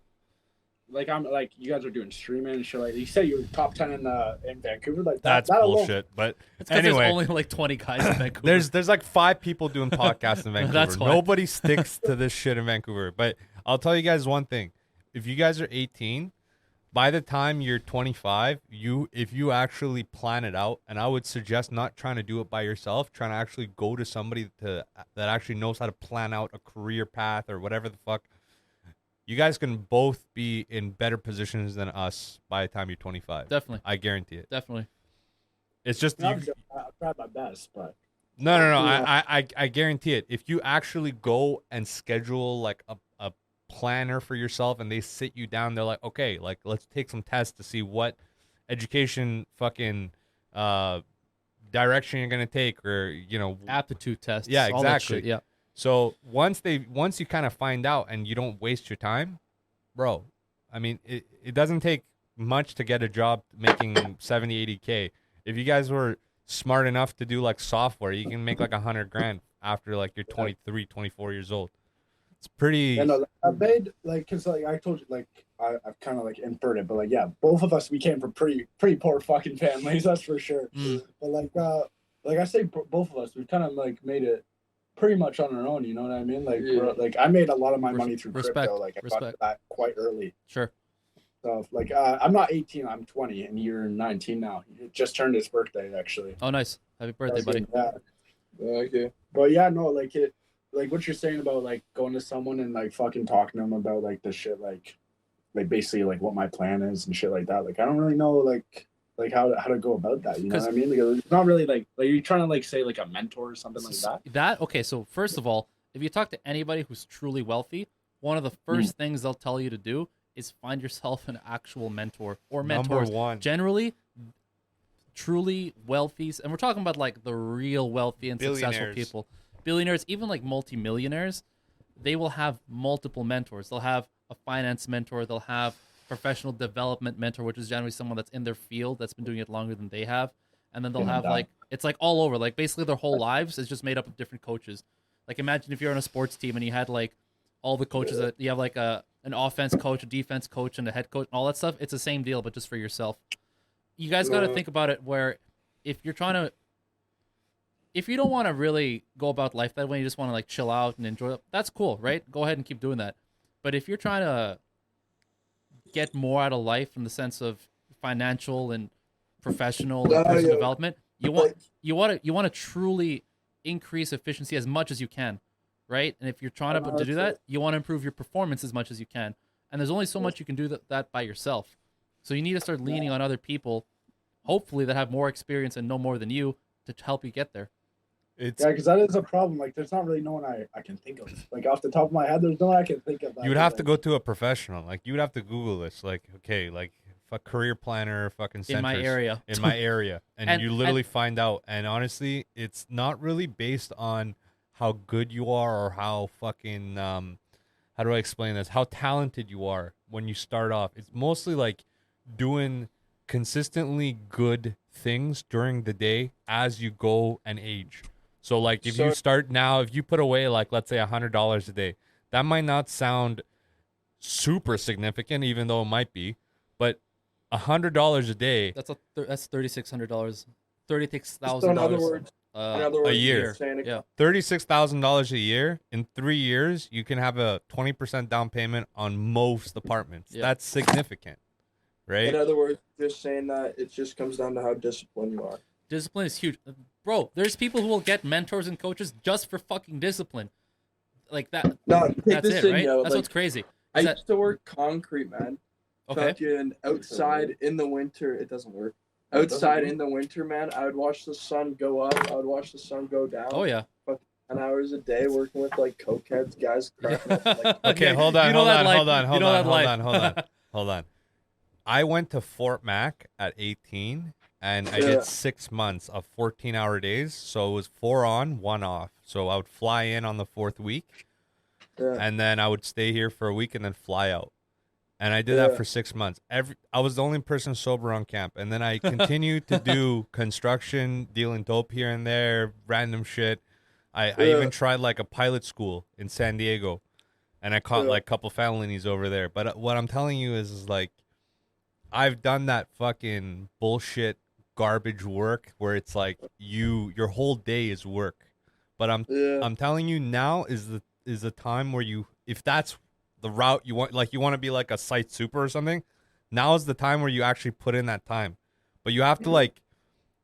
Like I'm like you guys are doing streaming and shit. Like you said, you were top 10 in Vancouver. Like that's that bullshit. But it's because anyway, there's only like 20 guys in Vancouver. there's like 5 people doing podcasts in Vancouver. That's why. Nobody sticks to this shit in Vancouver. But I'll tell you guys one thing: if you guys are 18, by the time you're 25, if you actually plan it out, and I would suggest not trying to do it by yourself, trying to actually go to somebody that actually knows how to plan out a career path or whatever the fuck. You guys can both be in better positions than us by the time you're 25. Definitely. I guarantee it. Definitely. It's just I've tried my best, but no. I guarantee it. If you actually go and schedule like a planner for yourself, and they sit you down, they're like, okay, like let's take some tests to see what education fucking direction you're gonna take, or aptitude tests. Yeah, all that exactly. shit, yeah. So once you kind of find out and you don't waste your time, bro, I mean, it doesn't take much to get a job making 70, 80K. If you guys were smart enough to do like software, you can make like $100,000 after like you're 23, 24 years old. It's pretty. Yeah, no, I made like, cause like I told you, like I've kind of like inferred it, but like yeah, both of us, we came from pretty poor fucking families, that's for sure. But like I say, both of us, we kind of like made it pretty much on our own, you know what I mean? Like, like I made a lot of my money through crypto. Like I got that quite early. Sure. So like I'm not 18, I'm 20, and you're 19 now. He just turned his birthday actually. Oh, nice! Happy birthday, buddy. Yeah. Okay. But yeah, no, like what you're saying about like going to someone and like fucking talking to them about like the shit, like basically like what my plan is and shit like that. Like I don't really know like how to go about that. You know what I mean? Like, it's not really like you're trying to like say like a mentor or something like that. Okay, so first of all, if you talk to anybody who's truly wealthy, one of the first things they'll tell you to do is find yourself an actual mentor or mentors. Number one. Generally, truly wealthy, and we're talking about like the real wealthy and successful Billionaires. people, billionaires, even like multimillionaires, they will have multiple mentors. They'll have a finance mentor. They'll have professional development mentor, which is generally someone that's in their field that's been doing it longer than they have. And then they'll have like, it's like all over, like basically their whole lives is just made up of different coaches. Like imagine if you're on a sports team and you had like all the coaches that you have like an offense coach, a defense coach, and a head coach, and all that stuff. It's the same deal, but just for yourself. You guys got to think about it where if you don't want to really go about life that way, you just want to like chill out and enjoy it, that's cool, right? Go ahead and keep doing that. But if you're trying to get more out of life in the sense of financial and professional and personal development, you want to truly increase efficiency as much as you can, right? And if you're trying to do that, you want to improve your performance as much as you can. And there's only so much you can do that by yourself. So you need to start leaning on other people, hopefully that have more experience and know more than you, to help you get there. Because that is a problem. Like, there's not really no one I can think of. Like, off the top of my head, there's no one I can think of. You would have to go to a professional. Like, you would have to Google this. Like, okay, like a career planner, fucking centers. In my area. In my area. And you literally find out. And honestly, it's not really based on how good you are or how fucking, how do I explain this? How talented you are when you start off. It's mostly like doing consistently good things during the day as you go and age. So like if you start now, if you put away like, let's say $100 a day, that might not sound super significant, even though it might be, but $100 a day. That's $3,600, $36,000. In other words, a year. Yeah. $36,000 a year. In 3 years, you can have a 20% down payment on most apartments. Yeah. That's significant, right? In other words, just saying that it just comes down to how disciplined you are. Discipline is huge. Bro, there's people who will get mentors and coaches just for fucking discipline. Like that. No, take That's this it, in, right? yo. That's Like, what's crazy. I Is that- used to work concrete, man. Okay. Fucking outside in the winter, it doesn't work. Outside in the winter, man, I would watch the sun go up. I would watch the sun go down. Oh, yeah. 10 hours a day working with like cokeheads, guys. Cracking up, like, Okay, hold on. I went to Fort Mac at 18, and I did 6 months of 14-hour days. So it was 4 on, 1 off. So I would fly in on the 4th week, and then I would stay here for a week and then fly out. And I did that for 6 months. I was the only person sober on camp. And then I continued to do construction, dealing dope here and there, random shit. I even tried like a pilot school in San Diego, and I caught like a couple felonies over there. But what I'm telling you is like, I've done that fucking bullshit garbage work where it's like your whole day is work. But I'm telling you, now is the time where if that's the route you want, like you want to be like a site super or something, now is the time where you actually put in that time. But you have to like,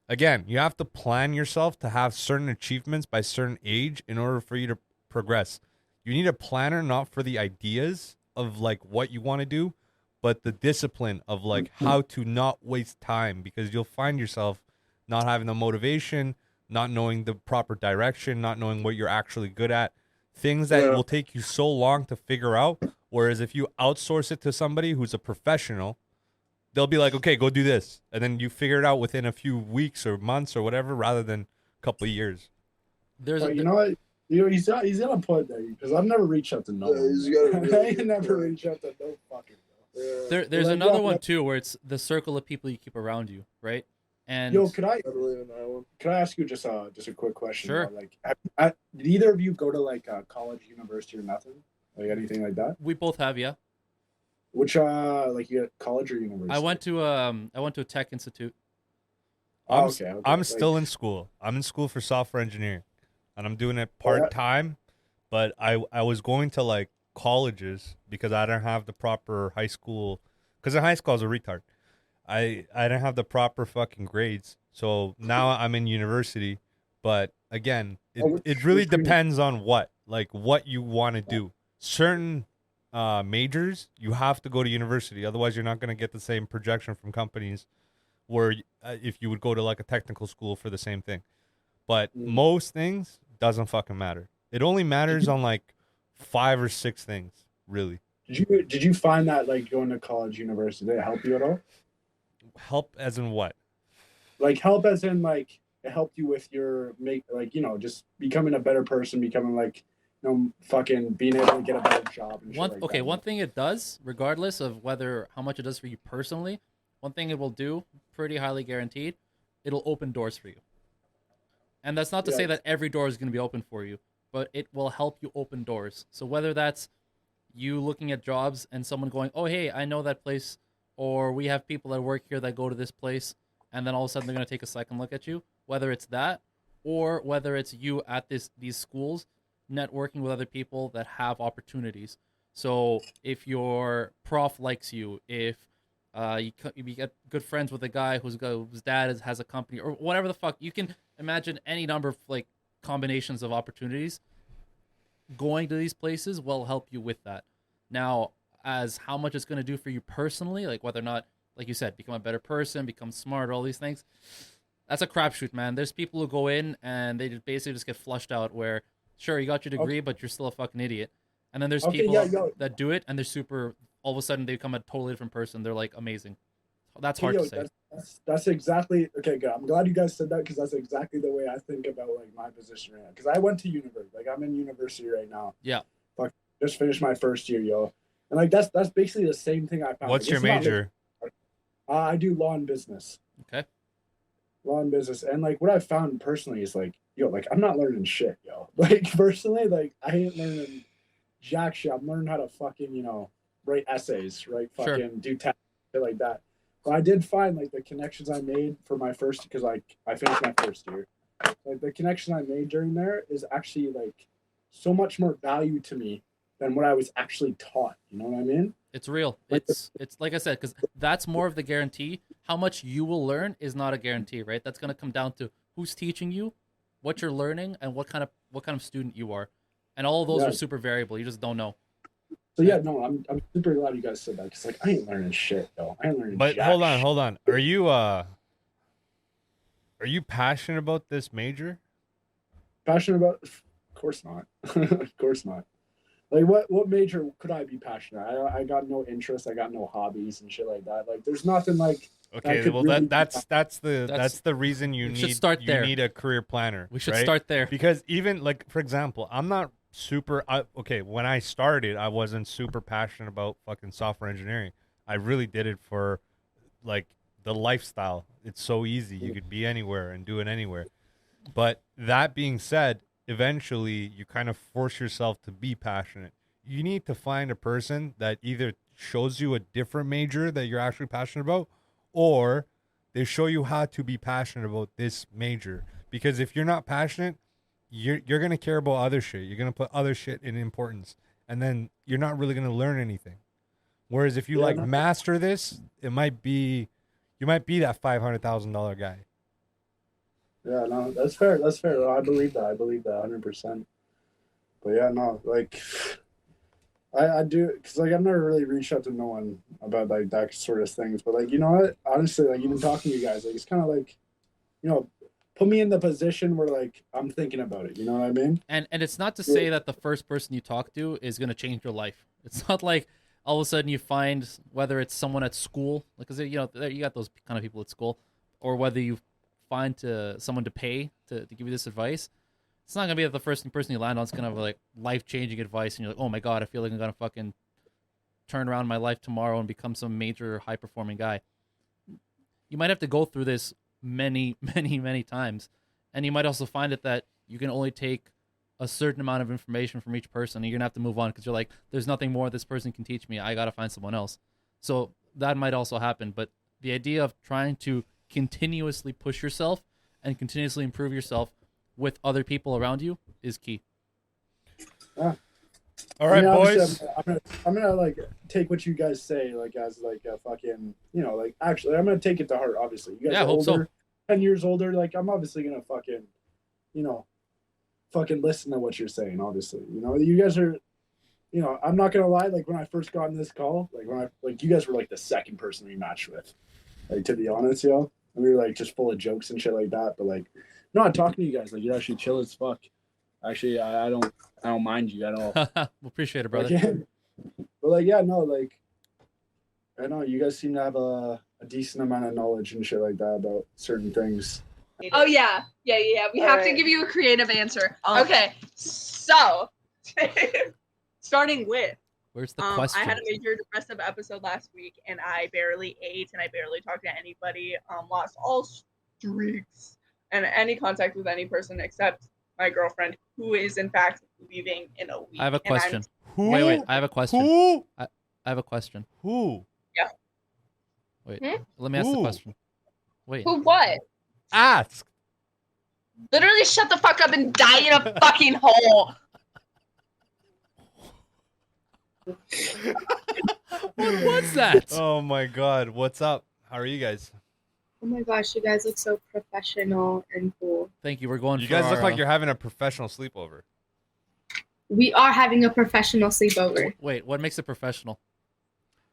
again, you have to plan yourself to have certain achievements by certain age in order for you to progress. You need a planner, not for the ideas of like what you want to do, but the discipline of like how to not waste time, because you'll find yourself not having the motivation, not knowing the proper direction, not knowing what you're actually good at. Things that will take you so long to figure out. Whereas if you outsource it to somebody who's a professional, they'll be like, okay, go do this. And then you figure it out within a few weeks or months or whatever, rather than a couple of years. You know what? He's got a point there, because I've never reached out to no one. I ain't never reached out to no fucking girl. There's another one too, where it's the circle of people you keep around you, right? And could I ask you just a quick question? Sure. Like, did either of you go to like college, university, or nothing? Like anything like that? We both have, yeah. Which like you at college or university? I went to a tech institute. Okay. I'm still in school. I'm in school for software engineering, and I'm doing it part time. But I was going to like colleges because I didn't have the proper high school. Because in high school I was a retard. I didn't have the proper fucking grades. So now I'm in university. But again, it really depends on what you want to do. Certain majors, you have to go to university. Otherwise, you're not going to get the same projection from companies where if you would go to like a technical school for the same thing. But most things doesn't fucking matter. It only matters on like 5 or 6 things, really. Did you find that like going to college, university, did it help you at all? Help as in what? like help as in like it helped you with your just becoming a better person, becoming like fucking being able to get a better job and shit like that. One thing it does, regardless of whether how much it does for you personally, one thing it will do, pretty highly guaranteed, it'll open doors for you. And that's not to say that every door is going to be open for you, but it will help you open doors. So whether that's you looking at jobs and someone going, "Oh, hey, I know that place," or we have people that work here that go to this place, and then all of a sudden they're going to take a second look at you. Whether it's that, or whether it's you at these schools networking with other people that have opportunities. So if your prof likes you, if you get good friends with a guy whose dad has a company or whatever the fuck, you can imagine any number of like combinations of opportunities. Going to these places will help you with that. Now, as how much it's going to do for you personally, like whether or not, like you said, become a better person, become smarter, all these things, that's a crapshoot, man. There's people who go in and they basically just get flushed out where, sure, you got your degree, but you're still a fucking idiot. And then there's people that do it and they're super, all of a sudden they become a totally different person. They're like amazing. That's hard to say. That's exactly, okay, good. I'm glad you guys said that because that's exactly the way I think about like my position right now. Because I went to university. Like I'm in university right now. Yeah. Fuck, just finished my first year, yo. And like that's basically the same thing I found. What's your major? I do law and business. Okay. Law and business. And like what I've found personally is like, yo, like I'm not learning shit, yo. Like personally, like I ain't learning jack shit. I'm learning how to fucking, write essays, right? Fucking do tasks, shit like that. But I did find like the connections I made for my first, because like I finished my first year. Like the connection I made during there is actually like so much more value to me than what I was actually taught. You know what I mean? It's real. It's like I said, because that's more of the guarantee. How much you will learn is not a guarantee, right? That's going to come down to who's teaching you, what you're learning, and what kind of student you are. And all of those are super variable. You just don't know. So yeah, no, I'm super glad you guys said that because like I ain't learning shit, though. I ain't learning. But jack hold shit. on. Are you passionate about this major? Passionate about? Of course not. Of course not. Like what major could I be passionate? I got no interest. I got no hobbies and shit like that. Like there's nothing like. Okay, well really that's the reason you need a career planner. We should right? start there because even like for example, I'm not super okay. When I started, I wasn't super passionate about fucking software engineering. I really did it for like the lifestyle. It's so easy. You could be anywhere and do it anywhere. But that being said, eventually you kind of force yourself to be passionate. You need to find a person that either shows you a different major that you're actually passionate about, or they show you how to be passionate about this major. Because if you're not passionate, you're going to care about other shit. You're going to put other shit in importance. And then you're not really going to learn anything. Whereas if you master this, you might be that $500,000 guy. Yeah, no, that's fair. That's fair. I believe that. 100%. But yeah, no, like I do, because like I've never really reached out to no one about like that sort of things. But like, you know what? Honestly, like even talking to you guys, like it's kind of like, put me in the position where like I'm thinking about it. You know what I mean? And it's not to say that the first person you talk to is going to change your life. It's not like all of a sudden you find whether it's someone at school, because you got those kind of people at school, or whether you find someone to pay to give you this advice. It's not gonna be that the first person you land on is gonna have like life-changing advice, and you're like, oh my god, I feel like I'm gonna fucking turn around my life tomorrow and become some major high-performing guy. You might have to go through this many, many, many times, and you might also find it that you can only take a certain amount of information from each person, and you're gonna have to move on because you're like, there's nothing more this person can teach me. I gotta find someone else. So that might also happen, but the idea of trying to continuously push yourself and continuously improve yourself with other people around you is key. Yeah. All right, boys. I'm gonna like take what you guys say like as like a fucking like actually I'm gonna take it to heart. Obviously, you guys are older, 10 years older. Like I'm obviously gonna fucking fucking listen to what you're saying. Obviously, you guys are. I'm not gonna lie. Like when I first got in this call, like you guys were like the second person we matched with. Like to be honest, and we were like just full of jokes and shit like that. But like, no, I'm talking to you guys. Like you're actually chill as fuck. Actually, I don't mind you at all. We appreciate it, brother. But like, yeah, no, like, I know you guys seem to have a a decent amount of knowledge and shit like that about certain things. Oh yeah. We have to give you a creative answer. Okay, so starting with Where's the question? I had a major depressive episode last week, and I barely ate, and I barely talked to anybody. Lost all streaks and any contact with any person except my girlfriend, who is in fact leaving in a week. I have a question. Who? Wait. I have a question. Who? I have a question. Who? Wait. Let me ask the Who? question. Wait. Who what? Ask. Literally shut the fuck up and die in a fucking hole. What was that? Oh my God. What's up? How are you guys? Oh my gosh, you guys look so professional and cool. Thank you. We're going. You for guys look our, like you're having a professional sleepover. We are having a professional sleepover. Wait. What makes it professional?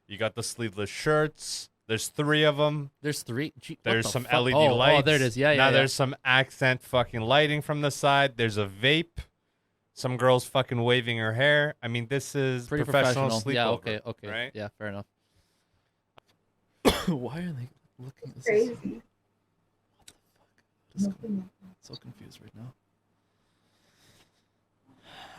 You got the sleeveless shirts. There's 3 of them. There's 3. Gee, what There's the some fuck? LED oh, lights. Oh, there it is. Yeah. Now there's some accent fucking lighting from the side. There's a vape. Some girl's fucking waving her hair. I mean, this is pretty professional professional. sleepover. Yeah. Okay. Right? Yeah. Fair enough. Why are they looking? This is, Crazy. I'm so confused right now.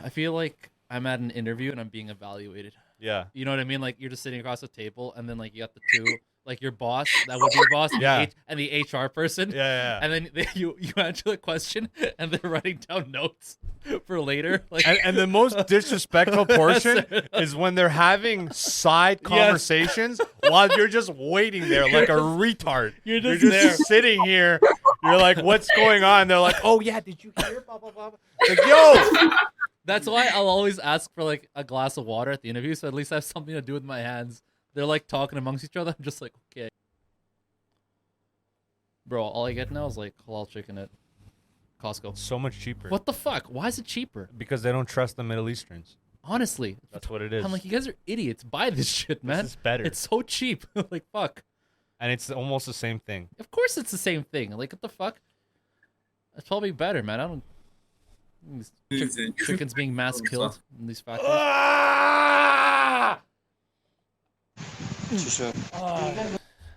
I feel like I'm at an interview and I'm being evaluated. Yeah. You know what I mean? Like you're just sitting across the table, and then like you got the 2, like your boss, that would be your boss, and, Yeah. and the HR person. Yeah. And then you answer the question, and they're writing down notes for later. Like, And the most disrespectful portion is when they're having side conversations while you're just waiting there like a retard. You're just You're there. sitting here. You're like, what's going on? They're like, oh yeah, did you hear? Blah blah blah. Like, yo. That's why I'll always ask for like a glass of water at the interview, so at least I have something to do with my hands. They're like talking amongst each other. I'm just like, okay. Bro, all I get now is like halal chicken at Costco. So much cheaper. What the fuck? Why is it cheaper? Because they don't trust the Middle Easterns. Honestly. That's what it is. I'm like, you guys are idiots. Buy this shit, man. This is better. It's so cheap. Like, fuck. And it's almost the same thing. Of course it's the same thing. Like, what the fuck? It's probably better, man. I don't... These chickens being mass killed in these factories.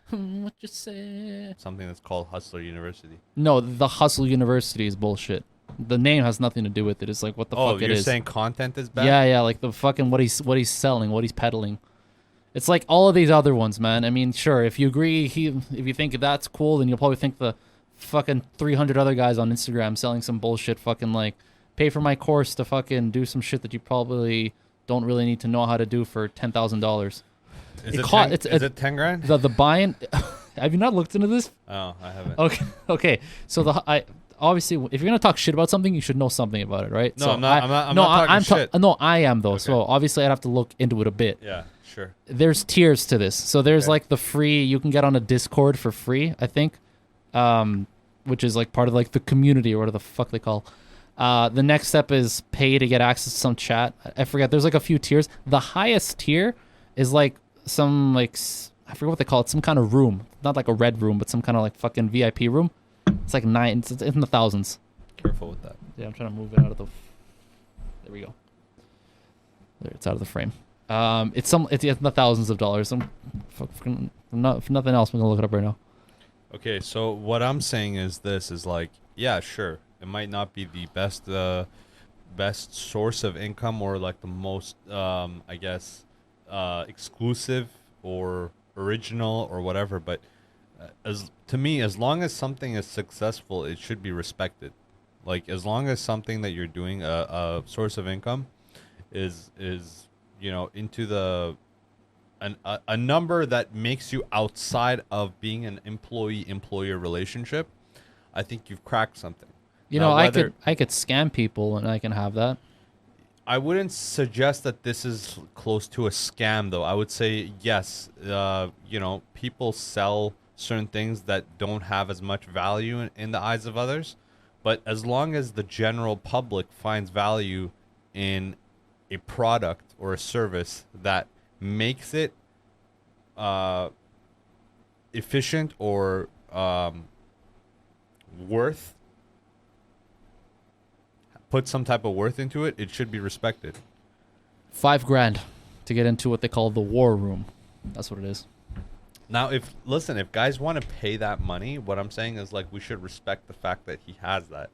What you say? Something that's called Hustler University. No, the Hustle University is bullshit. The name has nothing to do with it. It's like what the fuck it is. Oh, you're saying content is bad? Yeah, like the fucking what he's selling, what he's peddling. It's like all of these other ones, man. I mean, sure, if you agree, if you think that's cool, then you'll probably think the fucking 300 other guys on Instagram selling some bullshit, fucking like pay for my course to fucking do some shit that you probably don't really need to know how to do for $10,000. Is it 10 grand? The buy-in. Have you not looked into this? Oh, I haven't. Okay. So obviously, if you're gonna talk shit about something, you should know something about it, right? No, so I'm not talking shit. No, I am though. Okay. So obviously, I'd have to look into it a bit. Yeah, sure. There's tiers to this. So there's Okay. like the free you can get on a Discord for free, I think, which is like part of like the community or whatever the fuck they call. The next step is pay to get access to some chat. I forget. There's like a few tiers. The highest tier is like some like I forget what they call it. Some kind of room, not like a red room, but some kind of like fucking VIP room. It's like it's in the thousands. Careful with that. Yeah, I'm trying to move it out of the. There we go. There, it's out of the frame. It's in the thousands of dollars. If nothing else, I'm gonna look it up right now. Okay, so what I'm saying is this is like, yeah, sure. It might not be the best source of income or like the most, I guess, exclusive or original or whatever. But to me, as long as something is successful, it should be respected. Like as long as something that you're doing, a source of income, is into a number that makes you outside of being an employee-employer relationship, I think you've cracked something. You know, I could scam people and I can have that. I wouldn't suggest that this is close to a scam, though. I would say yes. People sell certain things that don't have as much value in the eyes of others, but as long as the general public finds value in a product or a service that makes it efficient or put some type of worth into it, it should be respected. $5,000 to get into what they call the war room. That's what it is. Now, if guys want to pay that money, what I'm saying is like we should respect the fact that he has that.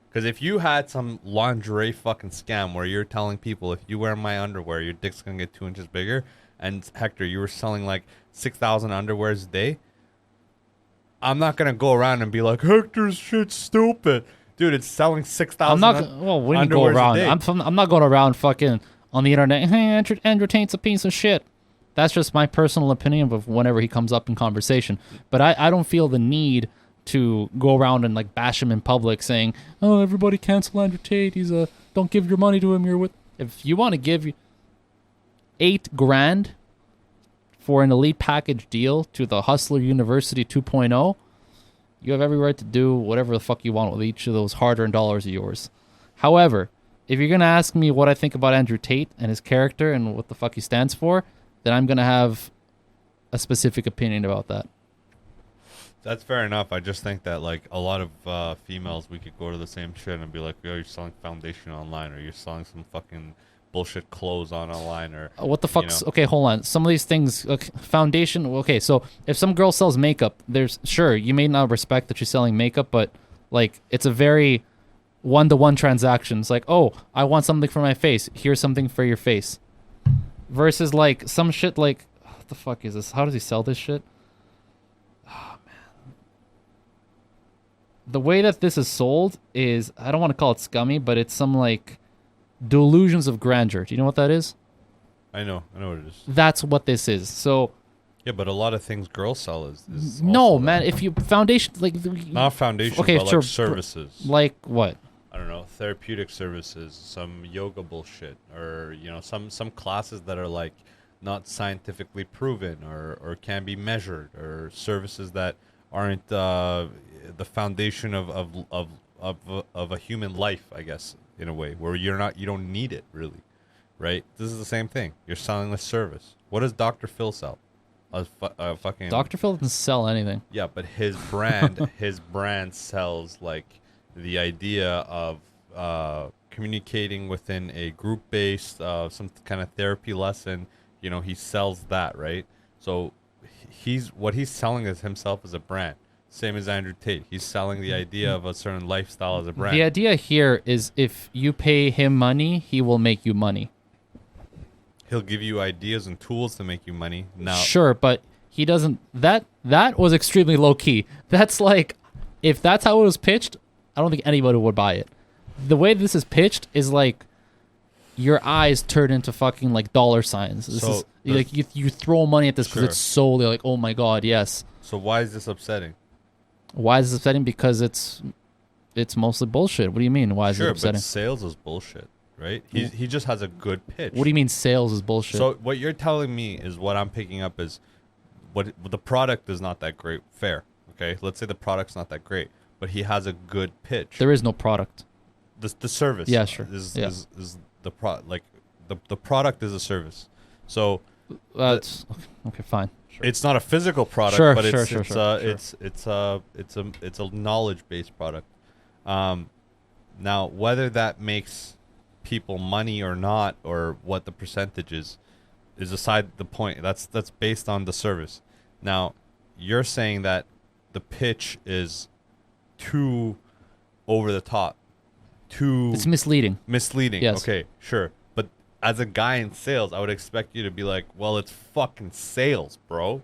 Because if you had some lingerie fucking scam where you're telling people if you wear my underwear, your dick's gonna get 2 inches bigger, and Hector, you were selling like 6,000 underwears a day, I'm not gonna go around and be like Hector's shit's stupid, dude. It's selling 6,000. I'm not. Well, when you go around, I'm not going around fucking on the internet. Hey, Andrew Tate's a piece of shit. That's just my personal opinion of whenever he comes up in conversation. But I don't feel the need to go around and like bash him in public saying, oh, everybody cancel Andrew Tate. He's a, don't give your money to him. You're with, if you want to give $8,000 for an elite package deal to the Hustler University 2.0, you have every right to do whatever the fuck you want with each of those hard-earned dollars of yours. However, if you're going to ask me what I think about Andrew Tate and his character and what the fuck he stands for, then I'm going to have a specific opinion about that. That's fair enough. I just think that like a lot of females, we could go to the same shit and be like, yo, you're selling foundation online, or you're selling some fucking bullshit clothes online, or what the fuck's okay, hold on. Some of these things, foundation, okay, so if some girl sells makeup, there's sure you may not respect that she's selling makeup, but like it's a very one-to-one transaction. It's like, oh, I want something for my face, here's something for your face, versus like some shit like, what the fuck is this? How does he sell this shit? Oh man, the way that this is sold is, I don't want to call it scummy, but it's some like delusions of grandeur. Do you know what that is? I know what it is. That's what this is. So yeah, but a lot of things girls sell is no, man. If you foundation, like not foundation, okay, but sure, like services, like what? I don't know, therapeutic services, some yoga bullshit, or some classes that are like not scientifically proven or can be measured, or services that aren't the foundation of a human life, I guess, in a way where you don't need it really, right? This is the same thing. You're selling a service. What does Dr. Phil sell? A fucking Dr. Phil doesn't sell anything. Yeah, but his brand sells like the idea of communicating within a group-based some kind of therapy lesson. He sells that, right? So what he's selling is himself as a brand. Same as Andrew Tate. He's selling the idea of a certain lifestyle as a brand. The idea here is if you pay him money, he will make you money. He'll give you ideas and tools to make you money. Now, sure, but he doesn't. That was extremely low key. That's like, if that's how it was pitched, I don't think anybody would buy it. The way this is pitched is like your eyes turn into fucking like dollar signs. This is like you throw money at this because it's solely like, oh my god, yes. So why is this upsetting? Why is this upsetting? Because it's mostly bullshit. What do you mean? Why is it upsetting? But sales is bullshit, right? He just has a good pitch. What do you mean sales is bullshit? So what you're telling me is what I'm picking up is what the product is not that great. Fair, okay? Let's say the product's not that great, but he has a good pitch. There is no product. The service. Yeah, sure. Is the the product is a service. So that's okay. Fine. Sure. It's not a physical product, but it's a knowledge-based product. Now, whether that makes people money or not, or what the percentage is aside the point. That's based on the service. Now, you're saying that the pitch is too over the top, it's misleading. Misleading. Yes. Okay, sure. But as a guy in sales, I would expect you to be like, well, it's fucking sales, bro.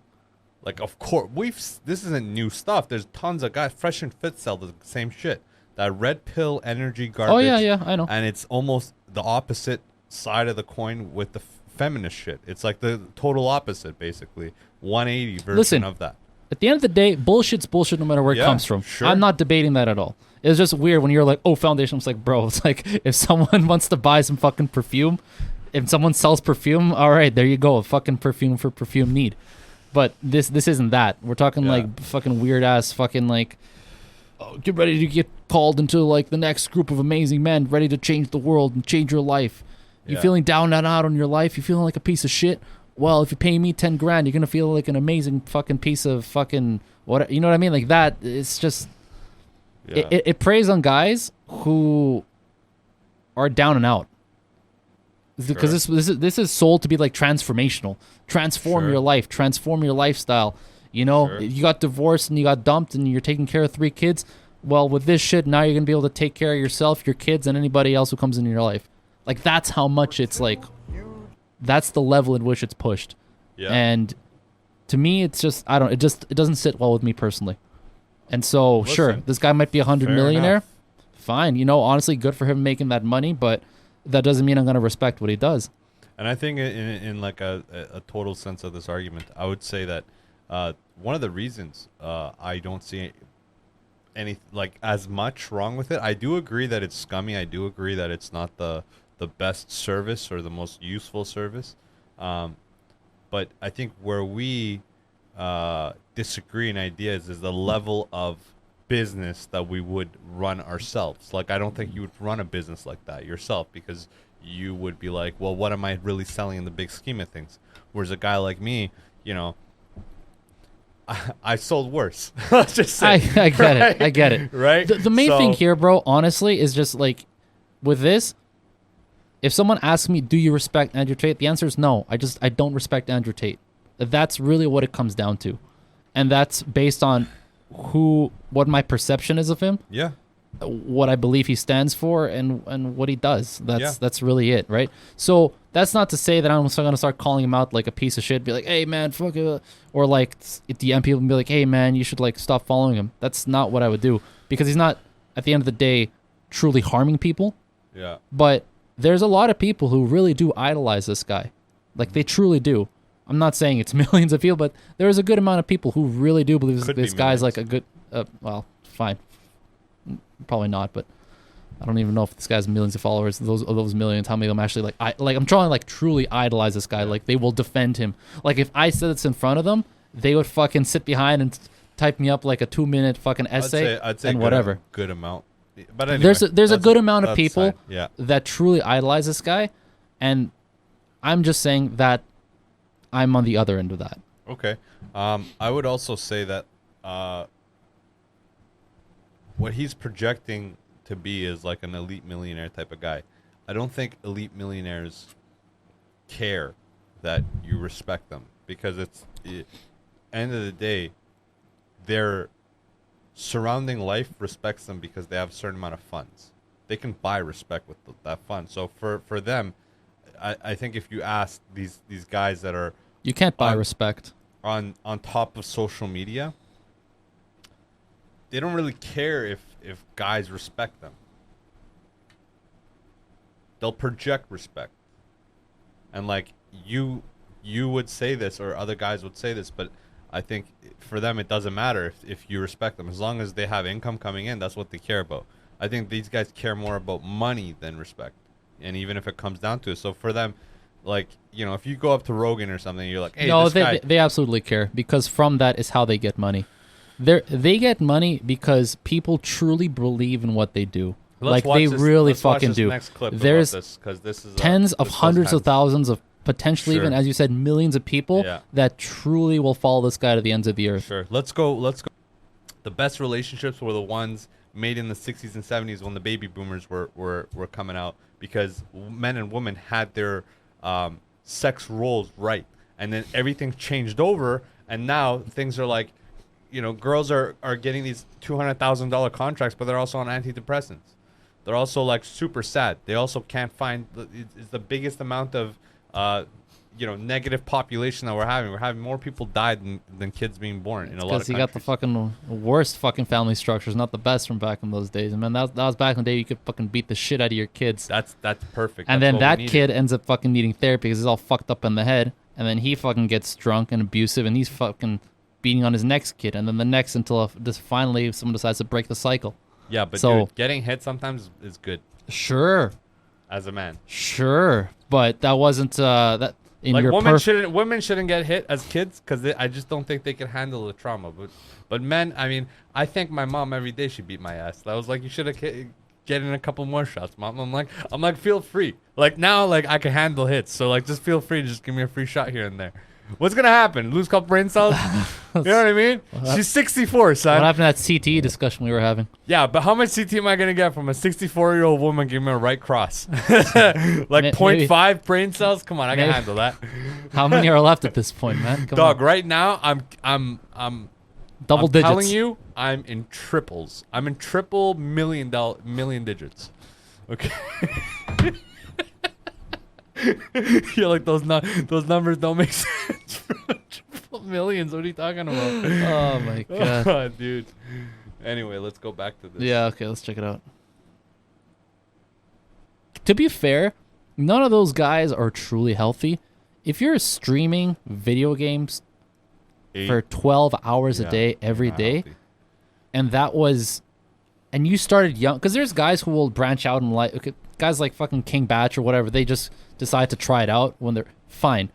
Like, of course, this isn't new stuff. There's tons of guys, Fresh and Fit sell the same shit. That red pill energy garbage. Oh, yeah, I know. And it's almost the opposite side of the coin with the feminist shit. It's like the total opposite, basically. 180 version of that. At the end of the day, bullshit's bullshit no matter where it comes from. Sure. I'm not debating that at all. It's just weird when you're like, oh, foundation. It's like, bro, it's like if someone wants to buy some fucking perfume, if someone sells perfume, all right, there you go. A fucking perfume for perfume need. But this isn't that. We're talking like fucking weird ass fucking like, oh, get ready to get called into like the next group of amazing men ready to change the world and change your life. You feeling down and out on your life? You feeling like a piece of shit? Well, if you pay me $10,000, you're gonna feel like an amazing fucking piece of fucking what? You know what I mean? Like that. It's just it preys on guys who are down and out. Because this is sold to be like transformational, transform your life, transform your lifestyle. You know, Sure. you got divorced and you got dumped and you're taking care of 3 kids. Well, with this shit, now you're going to be able to take care of yourself, your kids, and anybody else who comes into your life. Like, that's how much it's like, that's the level in which it's pushed. Yeah. And to me, it's just, it doesn't sit well with me personally. And so, sure, Listen, this guy might be a 100 fair millionaire. enough. Fine. You know, honestly, good for him making that money, but that doesn't mean I'm going to respect what he does. And I think in like a total sense of this argument, I would say that one of the reasons I don't see any like as much wrong with it. I do agree that it's scummy. I do agree that it's not the best service or the most useful service. But I think where we disagree in ideas is the level of business that we would run ourselves. Like, I don't think you would run a business like that yourself, because you would be like, well, what am I really selling in the big scheme of things? Whereas a guy like me, you know, I sold worse. Let's just say. I get it. I get it. Right? The main So- thing here, bro, honestly, is just like with this, if someone asks me, do you respect Andrew Tate? The answer is no. I don't respect Andrew Tate. That's really what it comes down to. And that's based on what my perception is of him, Yeah. what I believe he stands for, and what he does. Yeah. That's really it, right? So that's not to say that I'm going to start calling him out like a piece of shit, be like, hey, man, fuck it. Or like DM people and be like, hey, man, you should like stop following him. That's not what I would do, because he's not, at the end of the day, truly harming people. Yeah. But there's a lot of people who really do idolize this guy. Like, they truly do. I'm not saying it's millions of people, but there is a good amount of people who really do believe Could be this guy's millions. like a good, well, fine. Probably not, but I don't even know if this guy has millions of followers. Those millions, how many of them actually I'm trying to like truly idolize this guy. Like, they will defend him. Like, if I said it's in front of them, they would fucking sit behind and type me up like a 2-minute fucking essay I'd say and good, whatever. good amount. But anyway, There's a good amount of that's people fine. Yeah. that truly idolize this guy, and I'm just saying that I'm on the other end of that. Okay. I would also say that what he's projecting to be is like an elite millionaire type of guy. I don't think elite millionaires care that you respect them, because end of the day, their surrounding life respects them because they have a certain amount of funds. They can buy respect with that fund. So for them, I think if you ask these guys that are You can't buy respect. on top of social media, they don't really care if guys respect them. They'll project respect. And like you would say this, or other guys would say this, but I think for them it doesn't matter if you respect them. As long as they have income coming in, that's what they care about. I think these guys care more about money than respect. And even if it comes down to it. So for them, like, you know, if you go up to Rogan or something, you're like, hey, No, this guy. they absolutely care, because from that is how they get money. They get money because people truly believe in what they do. Let's like, watch they this- really let's watch fucking this do. next clip about There's this, 'cause this is, tens of this does hundreds of have- thousands of potentially Sure. even, as you said, millions of people Yeah. that truly will follow this guy to the ends of the earth. Sure. Let's go. The best relationships were the ones made in the 60s and 70s when the baby boomers were coming out, because men and women had their sex roles right. And then everything changed over, and now things are like, you know, girls are getting these $200,000 contracts, but they're also on antidepressants. They're also like super sad. They also can't find, it's the biggest amount of negative population that we're having. We're having more people die than kids being born in a lot of Because you got the fucking worst fucking family structures, not the best from back in those days. And man, that was back in the day you could fucking beat the shit out of your kids. That's perfect. And That's then what we that needed. kid ends up fucking needing therapy because he's all fucked up in the head. And then he fucking gets drunk and abusive, and he's fucking beating on his next kid, and then the next, until just finally someone decides to break the cycle. Yeah, but so dude, getting hit sometimes is good sure, as a man. sure, but that wasn't that in Like your women shouldn't get hit as kids, because I just don't think they can handle the trauma. But men, I mean, I think my mom every day she beat my ass. I was like, you should have get in a couple more shots, mom. I'm like, feel free. Like now, like I can handle hits, so like just feel free to just give me a free shot here and there. What's gonna happen? Lose a couple brain cells? You know what I mean? She's 64, son. What happened to that CTE discussion we were having? Yeah, but how much CT am I gonna get from a 64-year-old woman giving me a right cross? Like 0.5 brain cells? Come on, I can handle that. How many are left at this point, man? Come Dog, on. right now I'm Double I'm digits. telling you, I'm in triples. I'm in triple million digits. Okay. You're like those numbers don't make sense. Triple millions. What are you talking about? Oh my god, dude. Anyway, let's go back to this. Yeah, okay, let's check it out. To be fair, none of those guys are truly healthy. If you're streaming video games for 12 hours a day every day, and you started young, because there's guys who will branch out in life. Okay, guys like fucking King Batch or whatever, they just decide to try it out when they're fine.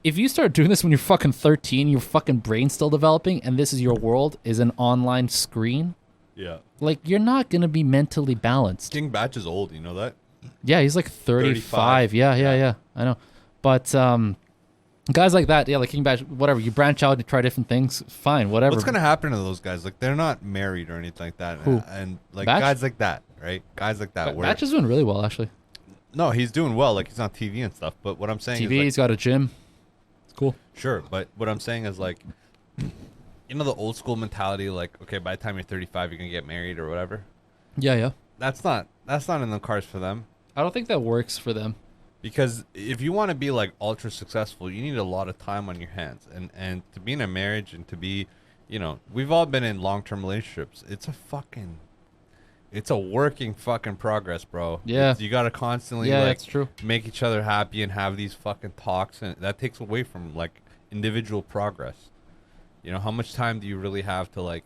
If you start doing this when you're fucking 13, your fucking brain's still developing, and this is your world, is an online screen, Yeah. like, you're not going to be mentally balanced. King Batch is old, you know that? Yeah, he's like 35. Yeah. I know. But guys like that, yeah, like King Batch, whatever, you branch out and try different things, fine, whatever. What's gonna happen to those guys? Like, they're not married or anything like that. Who? And like Batch? guys like that, right? Guys like that. Batch is doing really well, actually. No, he's doing well. Like, he's on TV and stuff. But what I'm saying TV, is, he's got a gym. It's cool. sure. But what I'm saying is, like, you know, the old school mentality, like, okay, by the time you're 35, you're gonna get married or whatever. Yeah. That's not in the cards for them. I don't think that works for them. Because if you want to be like ultra successful, you need a lot of time on your hands, and to be in a marriage and to be, you know, we've all been in long-term relationships. It's a working fucking progress, bro. Yeah. You gotta constantly That's true. make each other happy and have these fucking talks, and that takes away from like individual progress. You know, how much time do you really have to, like,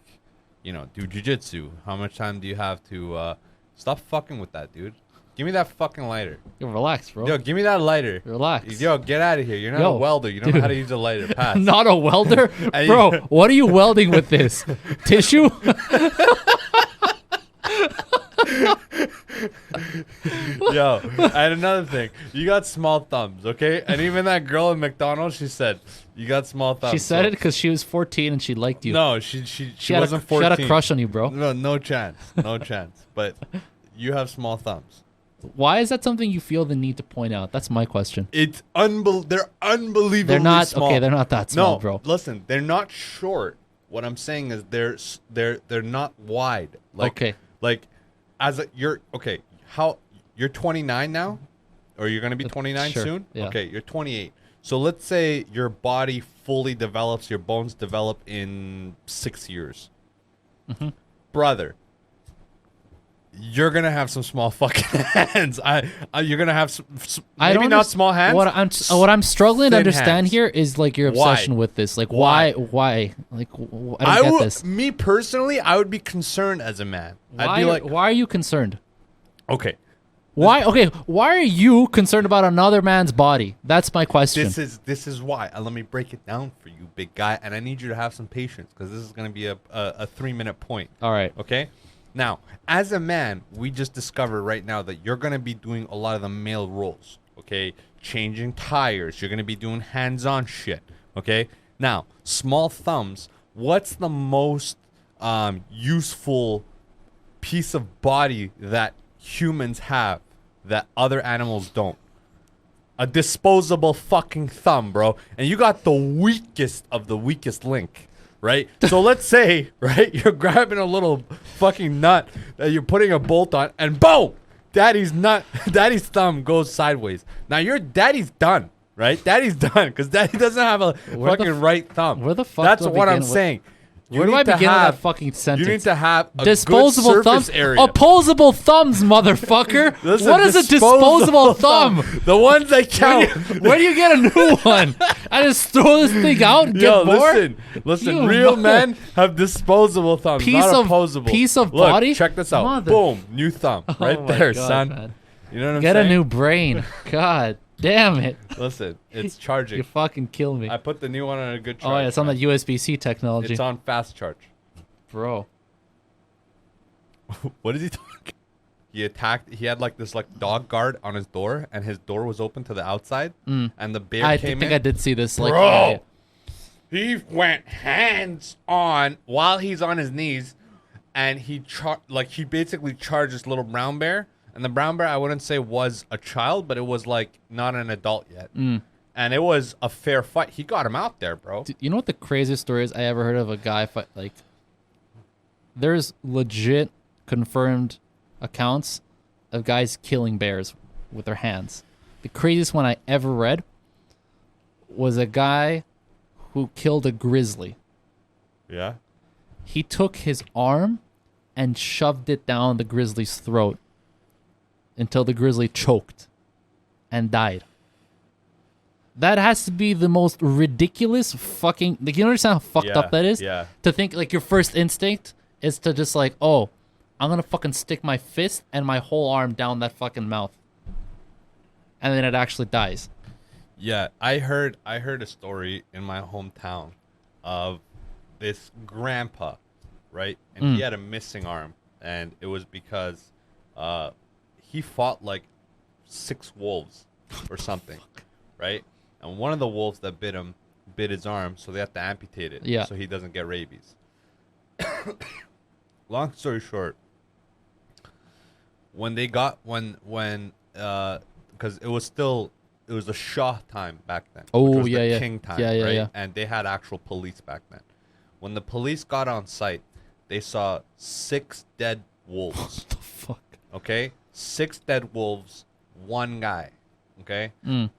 you know, do jujitsu? How much time do you have to stop fucking with that, dude? Give me that fucking lighter. Yo, relax, bro. Yo, give me that lighter. Relax. Yo, get out of here. You're not a welder. You don't know how to use a lighter. Pass. I'm not a welder? Bro, what are you welding with this? Tissue? Yo, and another thing. You got small thumbs, okay? And even that girl in McDonald's, she said, you got small thumbs. She said it because she was 14 and she liked you. No, she wasn't 14. She had a crush on you, bro. No chance. No chance. But you have small thumbs. Why is that something you feel the need to point out? That's my question. It's they're unbelievably They're not small. okay. They're not that small, No, bro. listen, they're not short. What I'm saying is they're not wide. Like, Okay. Like, you're 29 now, or you're gonna be 29 Sure, soon. yeah. Okay, you're 28. So let's say your body fully develops, your bones develop in 6 years. Mm-hmm. Brother, you're gonna have some small fucking hands. You're gonna have maybe not small hands. What I'm struggling to thin understand hands. here is like your Why? obsession with this. Like why? Like I don't get this. Me personally, I would be concerned as a man. I'd be like, why are you concerned? okay, Why? Okay, why are you concerned about another man's body? That's my question. this is why. Let me break it down for you, big guy, and I need you to have some patience because this is gonna be a 3-minute point. All right. Okay. Now, as a man, we just discovered right now that you're going to be doing a lot of the male roles, okay? Changing tires. You're going to be doing hands-on shit, okay? Now, small thumbs, what's the most useful piece of body that humans have that other animals don't? A disposable fucking thumb, bro. And you got the weakest of the weakest link. Right? So let's say, right, you're grabbing a little fucking nut that you're putting a bolt on, and boom! Daddy's thumb goes sideways. Now your daddy's done, right? Daddy's done because daddy doesn't have a fucking right thumb. Where the fuck? That's do I what I'm begin with- saying. Where do I begin with that fucking sentence? You need to have a disposable good thumbs, surface area. opposable thumbs, motherfucker. Listen, what is a disposable thumb? The ones that count. Where do you get a new one? I just throw this thing out and Yo, get more. listen. You Real mother- men have disposable thumbs, not opposable. Piece of Look, body. check this out. Mother- Boom, new thumb, right Oh my there, God, son. man. You know what I'm Get saying? a new brain. God damn it. Listen, it's You charging. fucking kill me. I put the new one on a good charge. Oh yeah, it's on man. that USB-C technology, It's on fast charge. bro. What is he talking? He attacked. He had like this like dog guard on his door, and his door was open to the outside. And the bear I came think in. I did see this. Like, Bro, he went hands on while he's on his knees, and he basically charged this little brown bear. And the brown bear, I wouldn't say was a child, but it was like not an adult yet. And it was a fair fight. He got him out there, bro. Dude, you know what the craziest story is I ever heard of a guy fight? Like, there's legit confirmed accounts of guys killing bears with their hands. The craziest one I ever read was a guy who killed a grizzly. Yeah. He took his arm and shoved it down the grizzly's throat until the grizzly choked and died. That has to be the most ridiculous fucking... Like, you understand how fucked up that is? Yeah. To think, like, your first instinct is to just, like, oh, I'm gonna fucking stick my fist and my whole arm down that fucking mouth. And then it actually dies. Yeah, I heard a story in my hometown of this grandpa, right? And he had a missing arm, and it was because he fought like 6 wolves or something, right? And one of the wolves that bit him bit his arm, so they have to amputate it so he doesn't get rabies. Long story short, when because it was the Shah time back then. Oh, which was yeah, the yeah. king time, Yeah, yeah, right? yeah. And they had actual police back then. When the police got on site, they saw 6 dead wolves. What the fuck? Okay? 6 dead wolves, 1 guy. Okay?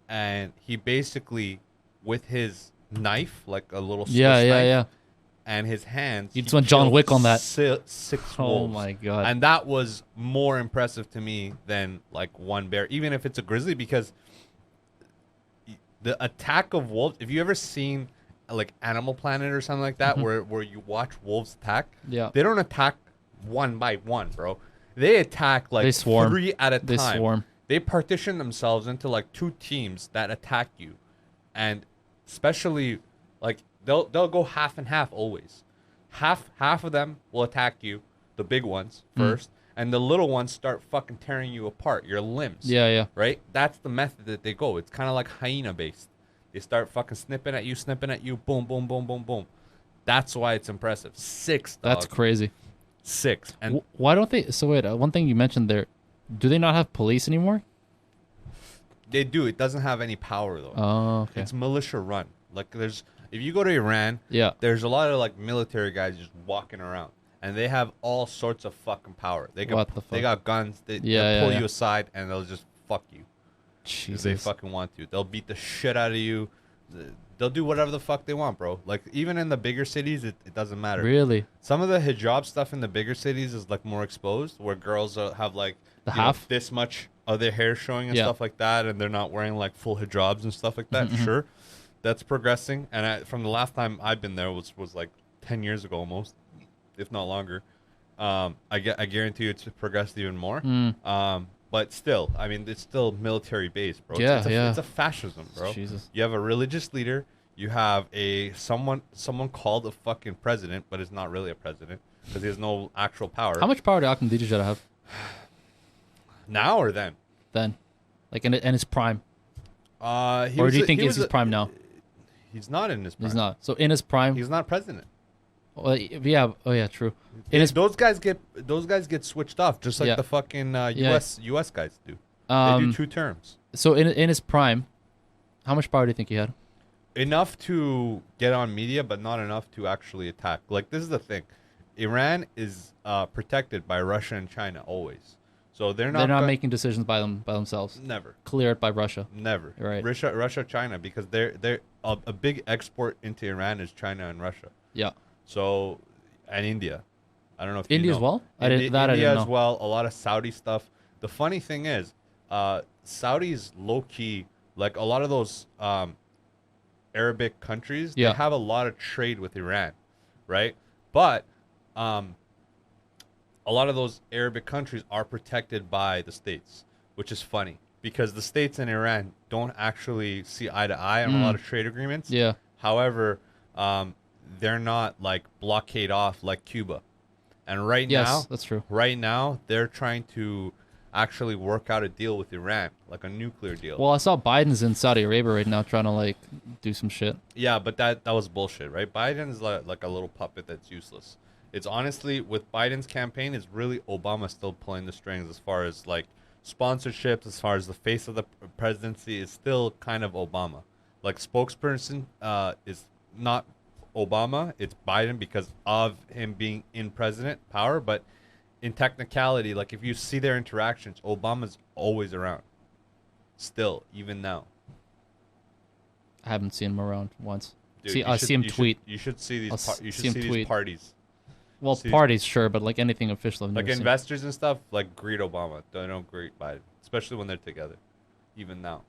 And he basically, with his knife, like a little Swiss knife, and his hands, You just went John killed Wick on that. 6 Oh wolves. my god. And that was more impressive to me than like 1 bear, even if it's a grizzly, because the attack of wolves, if you ever seen like Animal Planet or something like that, where you watch wolves attack, they don't attack one by one, bro. They attack like They swarm. 3 at a time. They swarm. They partition themselves into like 2 teams that attack you, and especially like they'll go half and half always. Half of them will attack you, the big ones first, and the little ones start fucking tearing you apart, your limbs. Yeah. Right? That's the method that they go. It's kind of like hyena based. They start fucking snipping at you, boom, boom, boom, boom, boom. That's why it's impressive. 6, dog. That's crazy. 6. And Why don't they... So wait, one thing you mentioned there, do they not have police anymore? they do. It doesn't have any power though. Oh, okay. It's militia run. Like if you go to Iran, there's a lot of like military guys just walking around, and they have all sorts of fucking power. They got guns. They'll pull you aside and they'll just fuck you. Jesus. If they fucking want to. They'll beat the shit out of you. They'll do whatever the fuck they want, bro. Like even in the bigger cities, it doesn't matter. Really? Some of the hijab stuff in the bigger cities is like more exposed, where girls have like this much of their hair showing and stuff like that, and they're not wearing like full hijabs and stuff like that. Mm-hmm. Sure, that's progressing. And from the last time I've been there was like 10 years ago almost, if not longer. I guarantee you it's progressed even more. But still, I mean, it's still military based, bro. It's a fascism, bro. Jesus. You have a religious leader. You have someone called a fucking president, but is not really a president because he has no actual power. How much power do Ahmadinejad have? Now or then? Then, like in his prime. Or do you think he's his prime now? He's not in his prime. He's not. So in his prime, he's not president. Well, yeah. Oh yeah, true. Those guys get switched off just like the fucking US guys do. They do 2 terms. So in his prime, how much power do you think he had? Enough to get on media, but not enough to actually attack. Like this is the thing, Iran is protected by Russia and China always. So they're not making decisions by themselves. Never. Cleared by Russia. Never. Right. Russia, China, because they're a big export into Iran is China and Russia. Yeah. So, and India. I don't know if India you know. as well? India I didn't know. as well. A lot of Saudi stuff. The funny thing is, Saudi's low key, like a lot of those Arabic countries, they have a lot of trade with Iran, right? But a lot of those Arabic countries are protected by the states, which is funny because the states and Iran don't actually see eye to eye on a lot of trade agreements. Yeah. However, they're not like blockade off like Cuba. And now, that's true. Right now, they're trying to actually work out a deal with Iran, like a nuclear deal. Well, I saw Biden's in Saudi Arabia right now trying to like do some shit. Yeah, but that was bullshit, right? Biden's like a little puppet that's useless. It's honestly, with Biden's campaign, it's really Obama still pulling the strings as far as like sponsorships, as far as the face of the presidency is still kind of Obama. Like spokesperson is not Obama, it's Biden because of him being in president power, but in technicality, like if you see their interactions, Obama's always around. Still, even now. I haven't seen him around once. Dude, I see him tweet. You should see these. I'll You should see him see these tweet. parties. Well, see- parties, sure, but like anything official. I've Like never seen. investors and stuff, like greet Obama. They don't greet Biden, especially when they're together. Even now,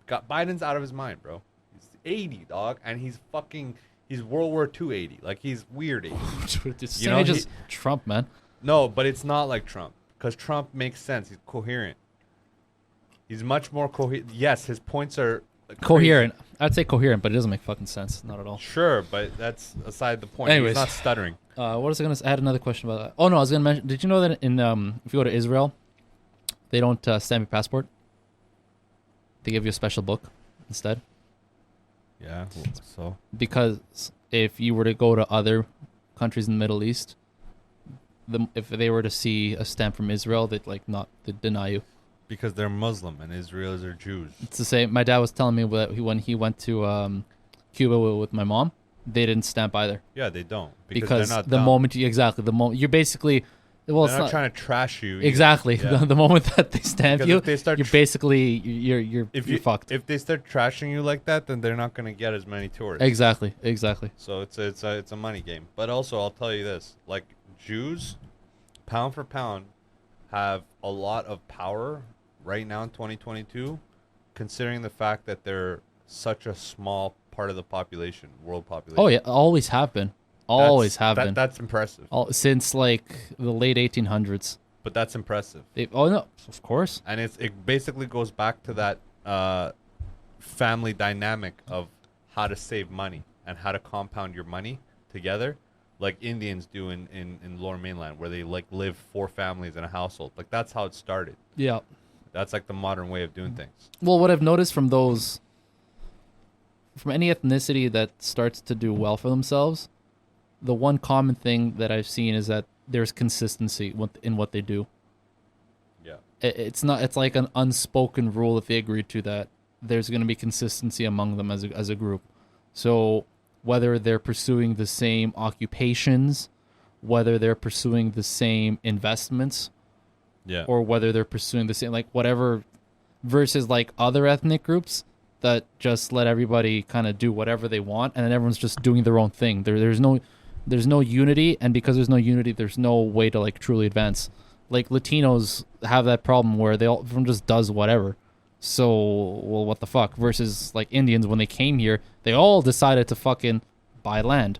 Biden's out of his mind, bro. He's 80, dog, and he's World War II 80. Like he's weird 80. You know, just Trump, man. No, but it's not like Trump, because Trump makes sense. He's coherent. He's much more coherent. Yes, his points are Coherent. I'd say coherent, but it doesn't make fucking sense. Not at all. Sure, but that's aside the point. Anyways. He's not stuttering. What was I gonna? I had another question about that. Oh no, I was gonna mention. Did you know that in if you go to Israel, they don't stamp your passport. They give you a special book instead. Yeah. So Because if you were to go to other countries in the Middle East, if they were to see a stamp from Israel, they'd deny you. because they're Muslim and Israelis are Jews. It's the same. My dad was telling me that when he went to Cuba with my mom, they didn't stamp either. Yeah, they don't Because they're not the dumb. moment you're basically, well, They're it's not not trying to trash you. either. exactly Yeah. the moment that they stamp Because you, if they start you're basically you're fucked. If they start trashing you like that, then they're not going to get as many tourists. Exactly. So it's a money game. But also, I'll tell you this: like Jews, pound for pound, have a lot of power right now in 2022, considering the fact that they're such a small part of the population, world population. Oh yeah, always have been. Always have been. That's impressive. Since like the late 1800s. But that's impressive. Oh no, of course. And it basically goes back to that family dynamic of how to save money and how to compound your money together, like Indians do in Lower Mainland, where they like live 4 families in a household. Like that's how it started. Yeah. That's like the modern way of doing things. Well, what I've noticed from any ethnicity that starts to do well for themselves, the one common thing that I've seen is that there's consistency in what they do. Yeah. It's like an unspoken rule that they agree to, that there's going to be consistency among them as a group. So whether they're pursuing the same occupations, whether they're pursuing the same investments, Yeah. or whether they're pursuing the same, like whatever, versus like other ethnic groups that just let everybody kind of do whatever they want, and then everyone's just doing their own thing. There's no unity, and because there's no unity, there's no way to like truly advance. Like Latinos have that problem where everyone just does whatever. So, well, what the fuck? Versus like Indians, when they came here, they all decided to fucking buy land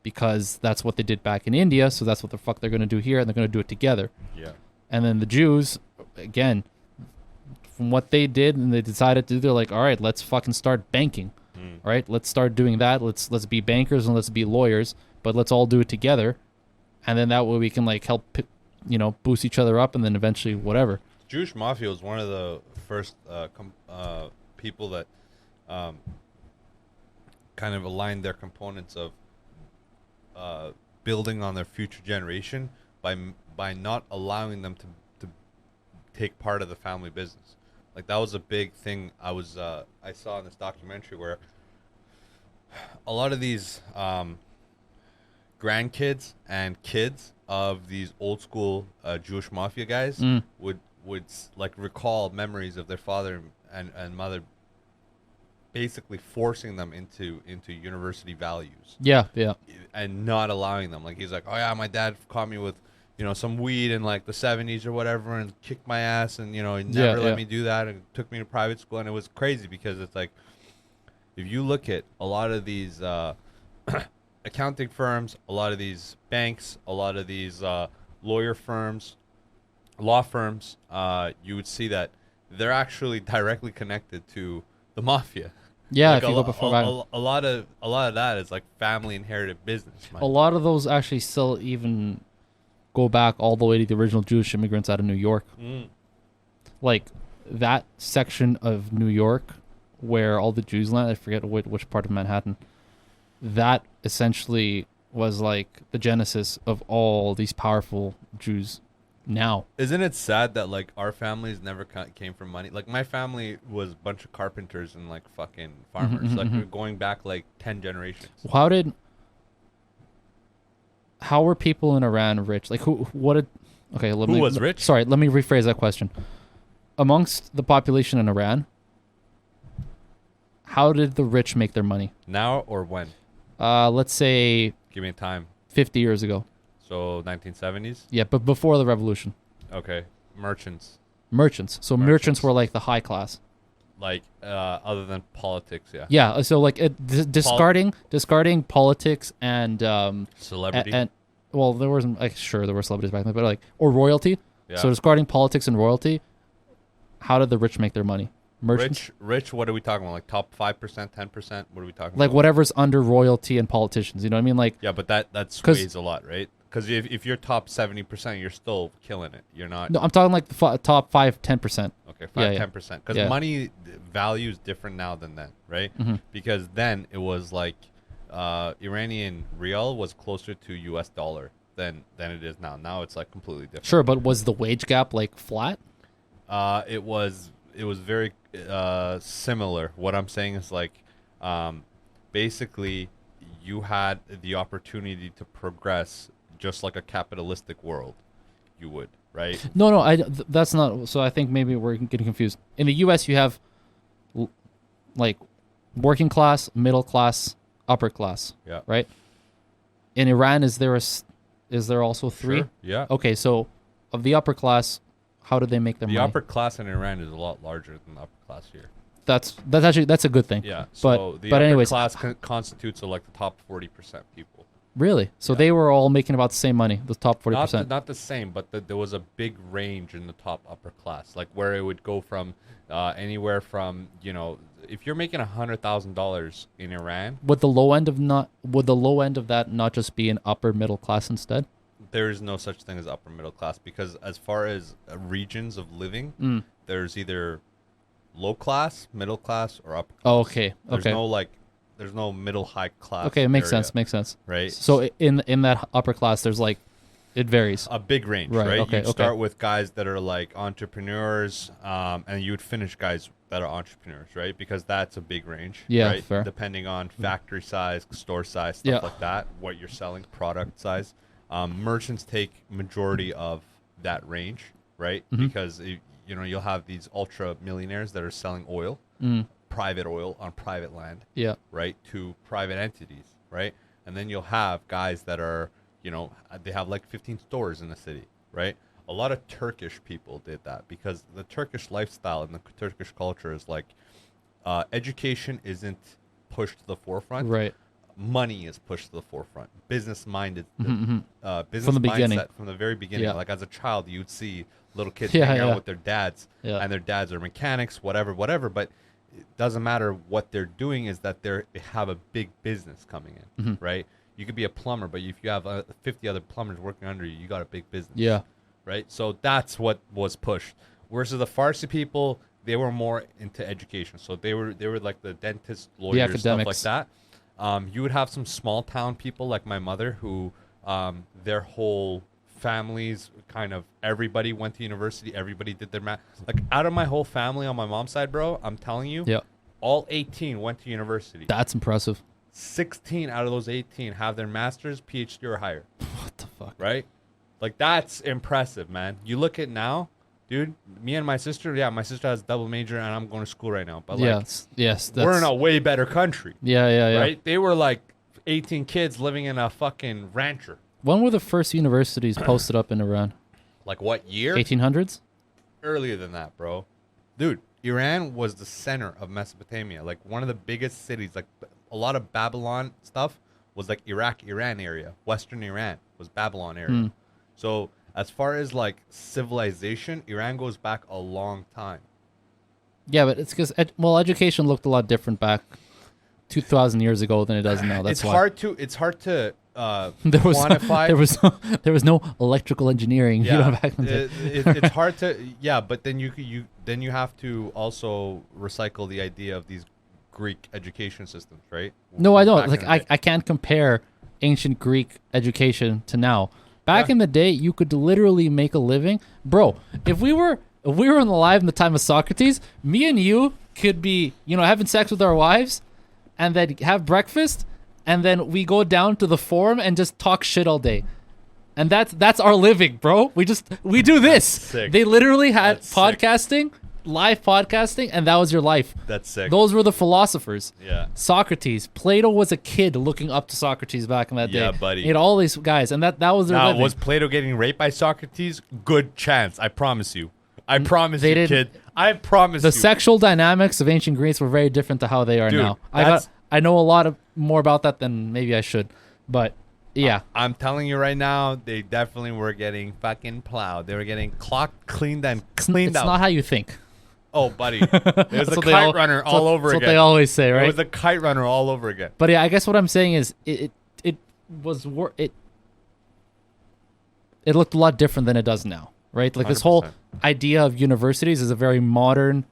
because that's what they did back in India. So that's what the fuck they're gonna do here, and they're gonna do it together. Yeah. And then the Jews, again, from what they did and they decided to do, they're like, all right, let's fucking start banking. All right, let's start doing that. Let's be bankers and let's be lawyers, but let's all do it together. And then that way we can like help, boost each other up, and then eventually whatever. Jewish mafia was one of the first people that kind of aligned their components of building on their future generation by not allowing them to take part of the family business. Like that was a big thing I saw in this documentary, where a lot of these grandkids and kids of these old school Jewish mafia guys would like recall memories of their father and mother basically forcing them into university values. Yeah. And not allowing them. Like he's like, oh yeah, my dad caught me with some weed in like the 70s or whatever and kicked my ass, and he never let me do that, and took me to private school. And it was crazy because it's like, if you look at a lot of these accounting firms, a lot of these banks, a lot of these law firms, you would see that they're actually directly connected to the mafia. Yeah, Like if you go before that. a lot of that is like family inherited business. A lot of those actually still even go back all the way to the original Jewish immigrants out of New York. like that section of New York where all the Jews land. I forget which part of Manhattan. That essentially was like the genesis of all these powerful Jews. Now, Isn't it sad that like our families never came from money? Like my family was a bunch of carpenters and like fucking farmers. Like we're going back like 10 generations. how were people in Iran rich? Like who was rich? Sorry, let me rephrase that question. Amongst the population in Iran, how did the rich make their money? Now or when? Let's say Give me a time. 50 years ago. So 1970s? Yeah, but before the revolution. Okay. Merchants. Merchants. So merchants were like the high class. Like other than politics, yeah. Yeah, so like discarding politics and Celebrity. and well, there wasn't like sure there were celebrities back then, but like or royalty. Yeah. So discarding politics and royalty, how did the rich make their money? Merchants. Rich, what are we talking about? Like top 5%, 10%? What are we talking Like about? whatever's under royalty and politicians, you know what I mean? Like Yeah, but that sways a lot, right? Because if you're top 70%, you're still killing it. You're not. no, I'm talking like the top 5, 10%. Okay, 5, Yeah, yeah. 10%. Because Yeah. money value is different now than then, right? Mhm. Because then it was like Iranian rial was closer to US dollar than it is now. Now it's like completely different. Sure, but was the wage gap like flat? It was very similar. What I'm saying is like basically you had the opportunity to progress just like a capitalistic world you would, right? No, that's not. So I think maybe we're getting confused. In the U.S., you have like working class, middle class, upper class. Yeah. Right. In Iran, is there also three? Sure, yeah. Okay, so of the upper class, how do they make their The money? upper class in Iran is a lot larger than the upper class here. That's a good thing. Yeah. But So the but upper anyways, class constitutes of like the top 40% people. really? So they were all making about the same money. The top 40%. Not the same, but there was a big range in the top upper class, like where it would go from anywhere from if you're making $100,000 in Iran, Would the low end of that not just be an upper middle class instead? there is no such thing as upper middle class because as far as regions of living, there's either low class, middle class, or upper class. Oh, okay. There's Okay. there's no middle high class. Okay, it makes area, sense. Makes sense. right? So in that upper class, there's like, it varies. A big range, Right, right? okay, You'd okay. start with guys that are like entrepreneurs, and you would finish guys that are entrepreneurs, right? Because that's a big range, Yeah, right? fair. Depending on factory size, store size, stuff Yeah. like that, what you're selling, product size. Merchants take majority of that range, right? Mhm. Because you'll have these ultra millionaires that are selling oil, private oil on private land, Yeah. right, to private entities, right? And then you'll have guys that are, they have like 15 stores in the city, right? A lot of Turkish people did that because the Turkish lifestyle and the Turkish culture is like education isn't pushed to the forefront. Right. Money is pushed to the forefront. Business minded, business From the beginning. mindset from the very beginning. Yeah. Like as a child, you'd see little kids Yeah, hanging yeah. out with their dads, Yeah. and their dads are mechanics, whatever. But it doesn't matter what they're doing. Is that they have a big business coming in, Mhm. right? You could be a plumber, but if you have 50 other plumbers working under you, you got a big business. Yeah. Right. So that's what was pushed. Whereas the Farsi people, they were more into education. So they were like the dentists, lawyers, stuff like academics. that. You would have some small town people like my mother who their whole families kind of everybody went to university, everybody did their math. Like out of my whole family on my mom's side, bro, I'm telling you, Yeah. all 18 went to university. That's impressive. 16 out of those 18 have their master's, PhD, or higher. What the fuck? Right? Like that's impressive, man. You look at now, dude, me and my sister, my sister has double major and I'm going to school right now. But like Yes. we're in a way better country. Yeah. Right? They were like 18 kids living in a fucking rancher. When were the first universities posted up in Iran? Like what year? 1800s? Earlier than that, bro. Dude, Iran was the center of Mesopotamia. Like one of the biggest cities. Like a lot of Babylon stuff was like Iran area. Western Iran was Babylon area. So as far as like civilization, Iran goes back a long time. Yeah, but it's because education looked a lot different back 2,000 years ago than it does now. That's it's why. hard to There was quantify. there was no electrical engineering. You know, Yeah, back in the day. it's hard to. Yeah, but then you have to also recycle the idea of these Greek education systems, right? No, I Back don't. in Like the I, day. I can't compare ancient Greek education to now. Back Yeah. in the day, you could literally make a living, bro. If we were alive in the time of Socrates, me and you could be, having sex with our wives, and then have breakfast, and then we go down to the forum and just talk shit all day. And that's our living, bro. We do this. sick. They literally had That's sick. podcasting, live podcasting, and that was your life. That's sick. Those were the philosophers. Yeah. Socrates. Plato was a kid looking up to Socrates back in that day. Yeah, buddy. He had all these guys, and that was their Now, living. was Plato getting raped by Socrates? Good chance. I promise you. I promise they you, didn't- kid. I promise the you. sexual dynamics of ancient Greece were very different to how they are Dude, now. that's- I know a lot more about that than maybe I should, but yeah. I'm telling you right now, they definitely were getting fucking plowed. They were getting clocked, cleaned, and cleaned It's out. not how you think. Oh, buddy. It was That's a what they kite runner all over That's again. what they always say, right? It was a kite runner all over again. But yeah, I guess what I'm saying is it looked a lot different than it does now, right? Like this whole 100%. idea of universities is a very modern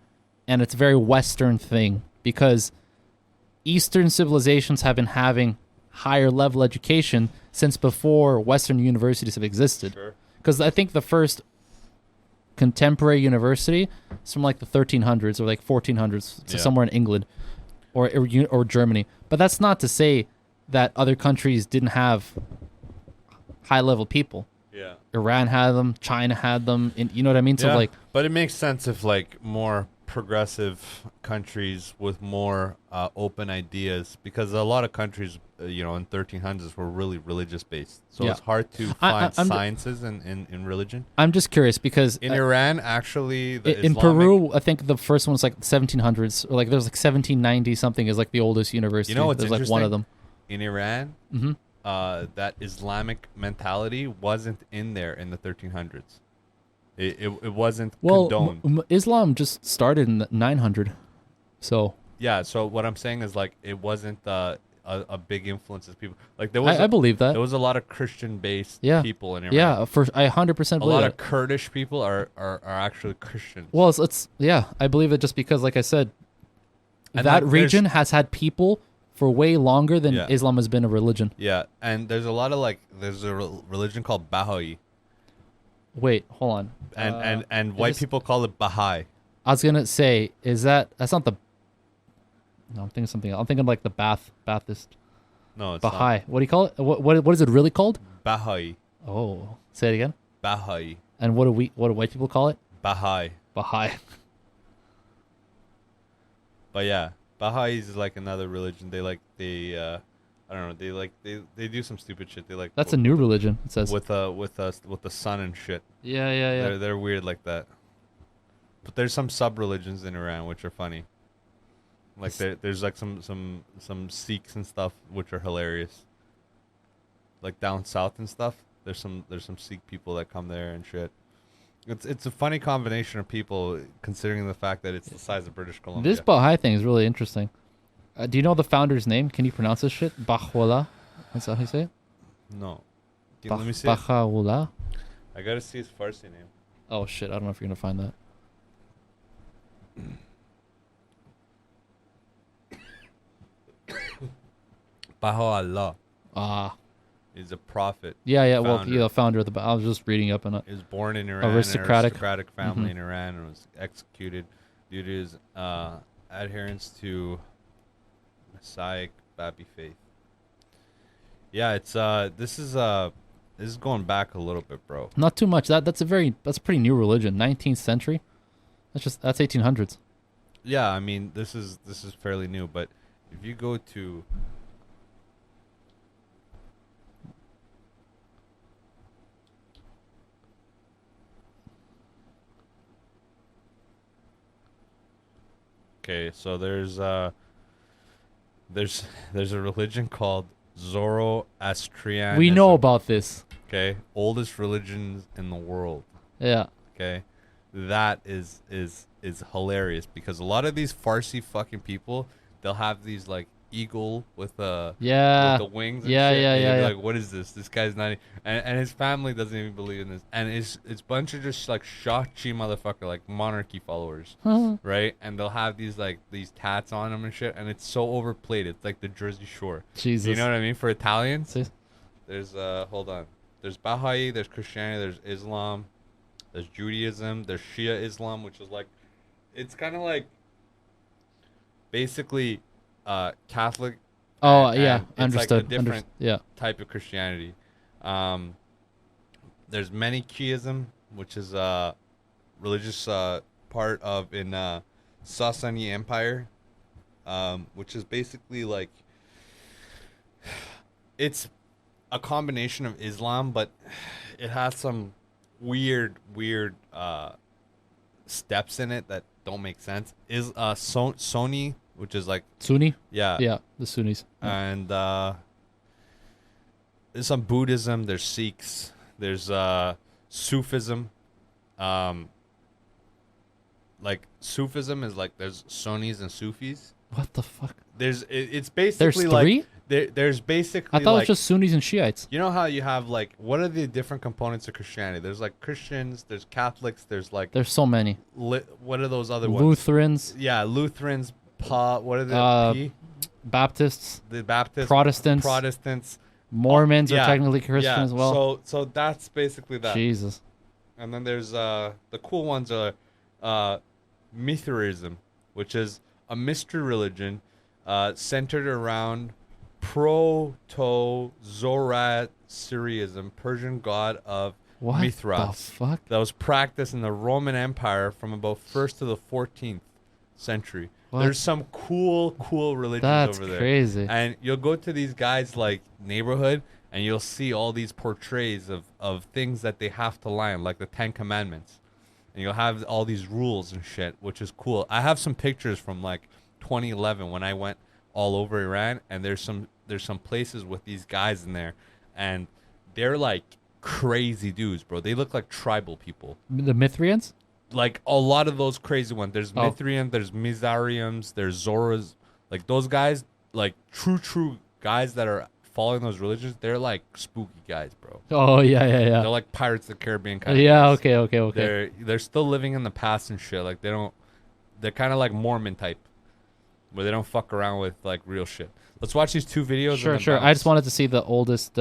and it's a very Western thing because Eastern civilizations have been having higher level education since before Western universities have existed. Sure. Because I think the first contemporary university is from like the 1300s or like 1400s, so Yeah. somewhere in England or Germany. But that's not to say that other countries didn't have high level people. Yeah. Iran had them, China had them, and you know what I mean? So like, but it makes sense if like more progressive countries with more open ideas, because a lot of countries, in 1300s were really religious based. So Yeah. it's hard to I- find I'm- sciences in religion. I'm just curious because In Iran, actually, the in Islamic- Peru, I think the first one was like 1700s, or like there's like 1790 something is like the oldest university. You know what's There's like one of them. In Iran, Mhm. that Islamic mentality wasn't in there in the 1300s. It wasn't Well, condoned. Islam just started in 900, so Yeah, so what I'm saying is like it wasn't a big influence as people like there was. I believe that. There was a lot of Christian-based Yeah. people in Iran. Yeah, I 100% A believe lot that. of Kurdish people are actually Christians. Well, it's yeah, I believe it just because, like I said, And, that like, region has had people for way longer than Yeah. Islam has been a religion. Yeah, and there's a lot of there's a religion called Baha'i, Wait, hold on. and white is- people call it Baha'i. I was gonna say, that's not the. No, I'm thinking something else. I'm thinking like the Baptist No, it's Baha'i. What do you call it? What is it really called? not. Baha'i. Oh, say it again. Baha'i. And what do white people call it? Baha'i. Baha'i. But yeah, Baha'is is like another religion. I don't know. They do some stupid shit. They like That's a new religion. It says. with the sun and shit. Yeah, yeah, yeah. They're weird like that. But there's some sub religions in Iran which are funny. Like there's like some Sikhs and stuff which are hilarious. Like down south and stuff. There's some Sikh people that come there and shit. It's a funny combination of people considering the fact that it's the size of British Columbia. This Baha'i thing is really interesting. Do you know the founder's name? Can you pronounce this shit? Baha'u'llah. That's how you say it? No. Let me see. it. Baha'u'llah. I gotta see his Farsi name. Oh shit! I don't know if you're gonna find that. Baha'u'llah Ah. is a prophet. Yeah, yeah. Well, founder. yeah, the founder of the. I was just reading up on it. He was born in Iran, Aristocratic. an aristocratic family Mhm. in Iran, and was executed due to his adherence to Messianic Babi faith. Yeah, it's this is going back a little bit, bro. Not too much. That's a pretty new religion. 19th century. That's 1800s. Yeah, I mean this is fairly new, but if you go to Okay, so there's a religion called Zoroastrianism. We know about this. Okay, oldest religions in the world. Yeah. Okay, that is hilarious because a lot of these Farsi fucking people, they'll have these like eagle with Yeah. with the wings and Yeah, shit. yeah, And you'd yeah, be yeah. like, what is this? This guy's not and his family doesn't even believe in this. And it's bunch of just like Shachi motherfucker, like monarchy followers. Right? And they'll have these tats on them and shit, and it's so overplayed. It's like the Jersey Shore. Jesus. You know what I mean? For Italians, See? there's hold on. There's Baha'i, there's Christianity, there's Islam, there's Judaism, there's Shia Islam, which is like, it's kind of like basically Catholic. Oh, and yeah. it's Understood. like a different Yeah. type of Christianity. There's Manichaeism, which is a religious part of in Sasani Empire, which is basically like, it's a combination of Islam, but it has some weird steps in it that don't make sense. Is Sunni, which is like Sunni? yeah, Yeah, the Sunnis. and there's some Buddhism. There's Sikhs. There's Sufism. Like Sufism is like there's Sunnis and Sufis. What the fuck? It's basically There's like three? there's basically I thought like, it was just Sunnis and Shiites. you know how you have like, what are the different components of Christianity? There's like Christians, there's Catholics, there's like There's so many. what are those other ones? Lutherans, Yeah, Lutherans, what are the P? Baptists, The Baptists, Protestants. Mormons yeah, are technically Christian yeah. as well. So that's basically that. Jesus. And then there's the cool ones are Mithraism, which is a mystery religion centered around Proto-Zoroastrianism, Persian god of What Mithras, the fuck? that was practiced in the Roman Empire from about 1st to the 14th century. What? There's some cool religions That's over there. crazy. And you'll go to these guys' like neighborhood, and you'll see all these portraits of things that they have to line, like the 10 Commandments. And you'll have all these rules and shit, which is cool. I have some pictures from like 2011 when I went all over Iran, and there's some places with these guys in there, and they're like crazy dudes, bro. They look like tribal people. The Mithrians? Like a lot of those crazy ones. There's Oh. Mithrians, there's Mizarians, there's Zoras. Like those guys, like true guys that are following those religions, they're like spooky guys, bro. Oh, yeah. They're like Pirates of the Caribbean kind of Yeah, guys. okay. They're still living in the past and shit. Like they're kind of like Mormon type, where they don't fuck around with like real shit. Let's watch these two videos. and Sure. then I bounce. just wanted to see the oldest,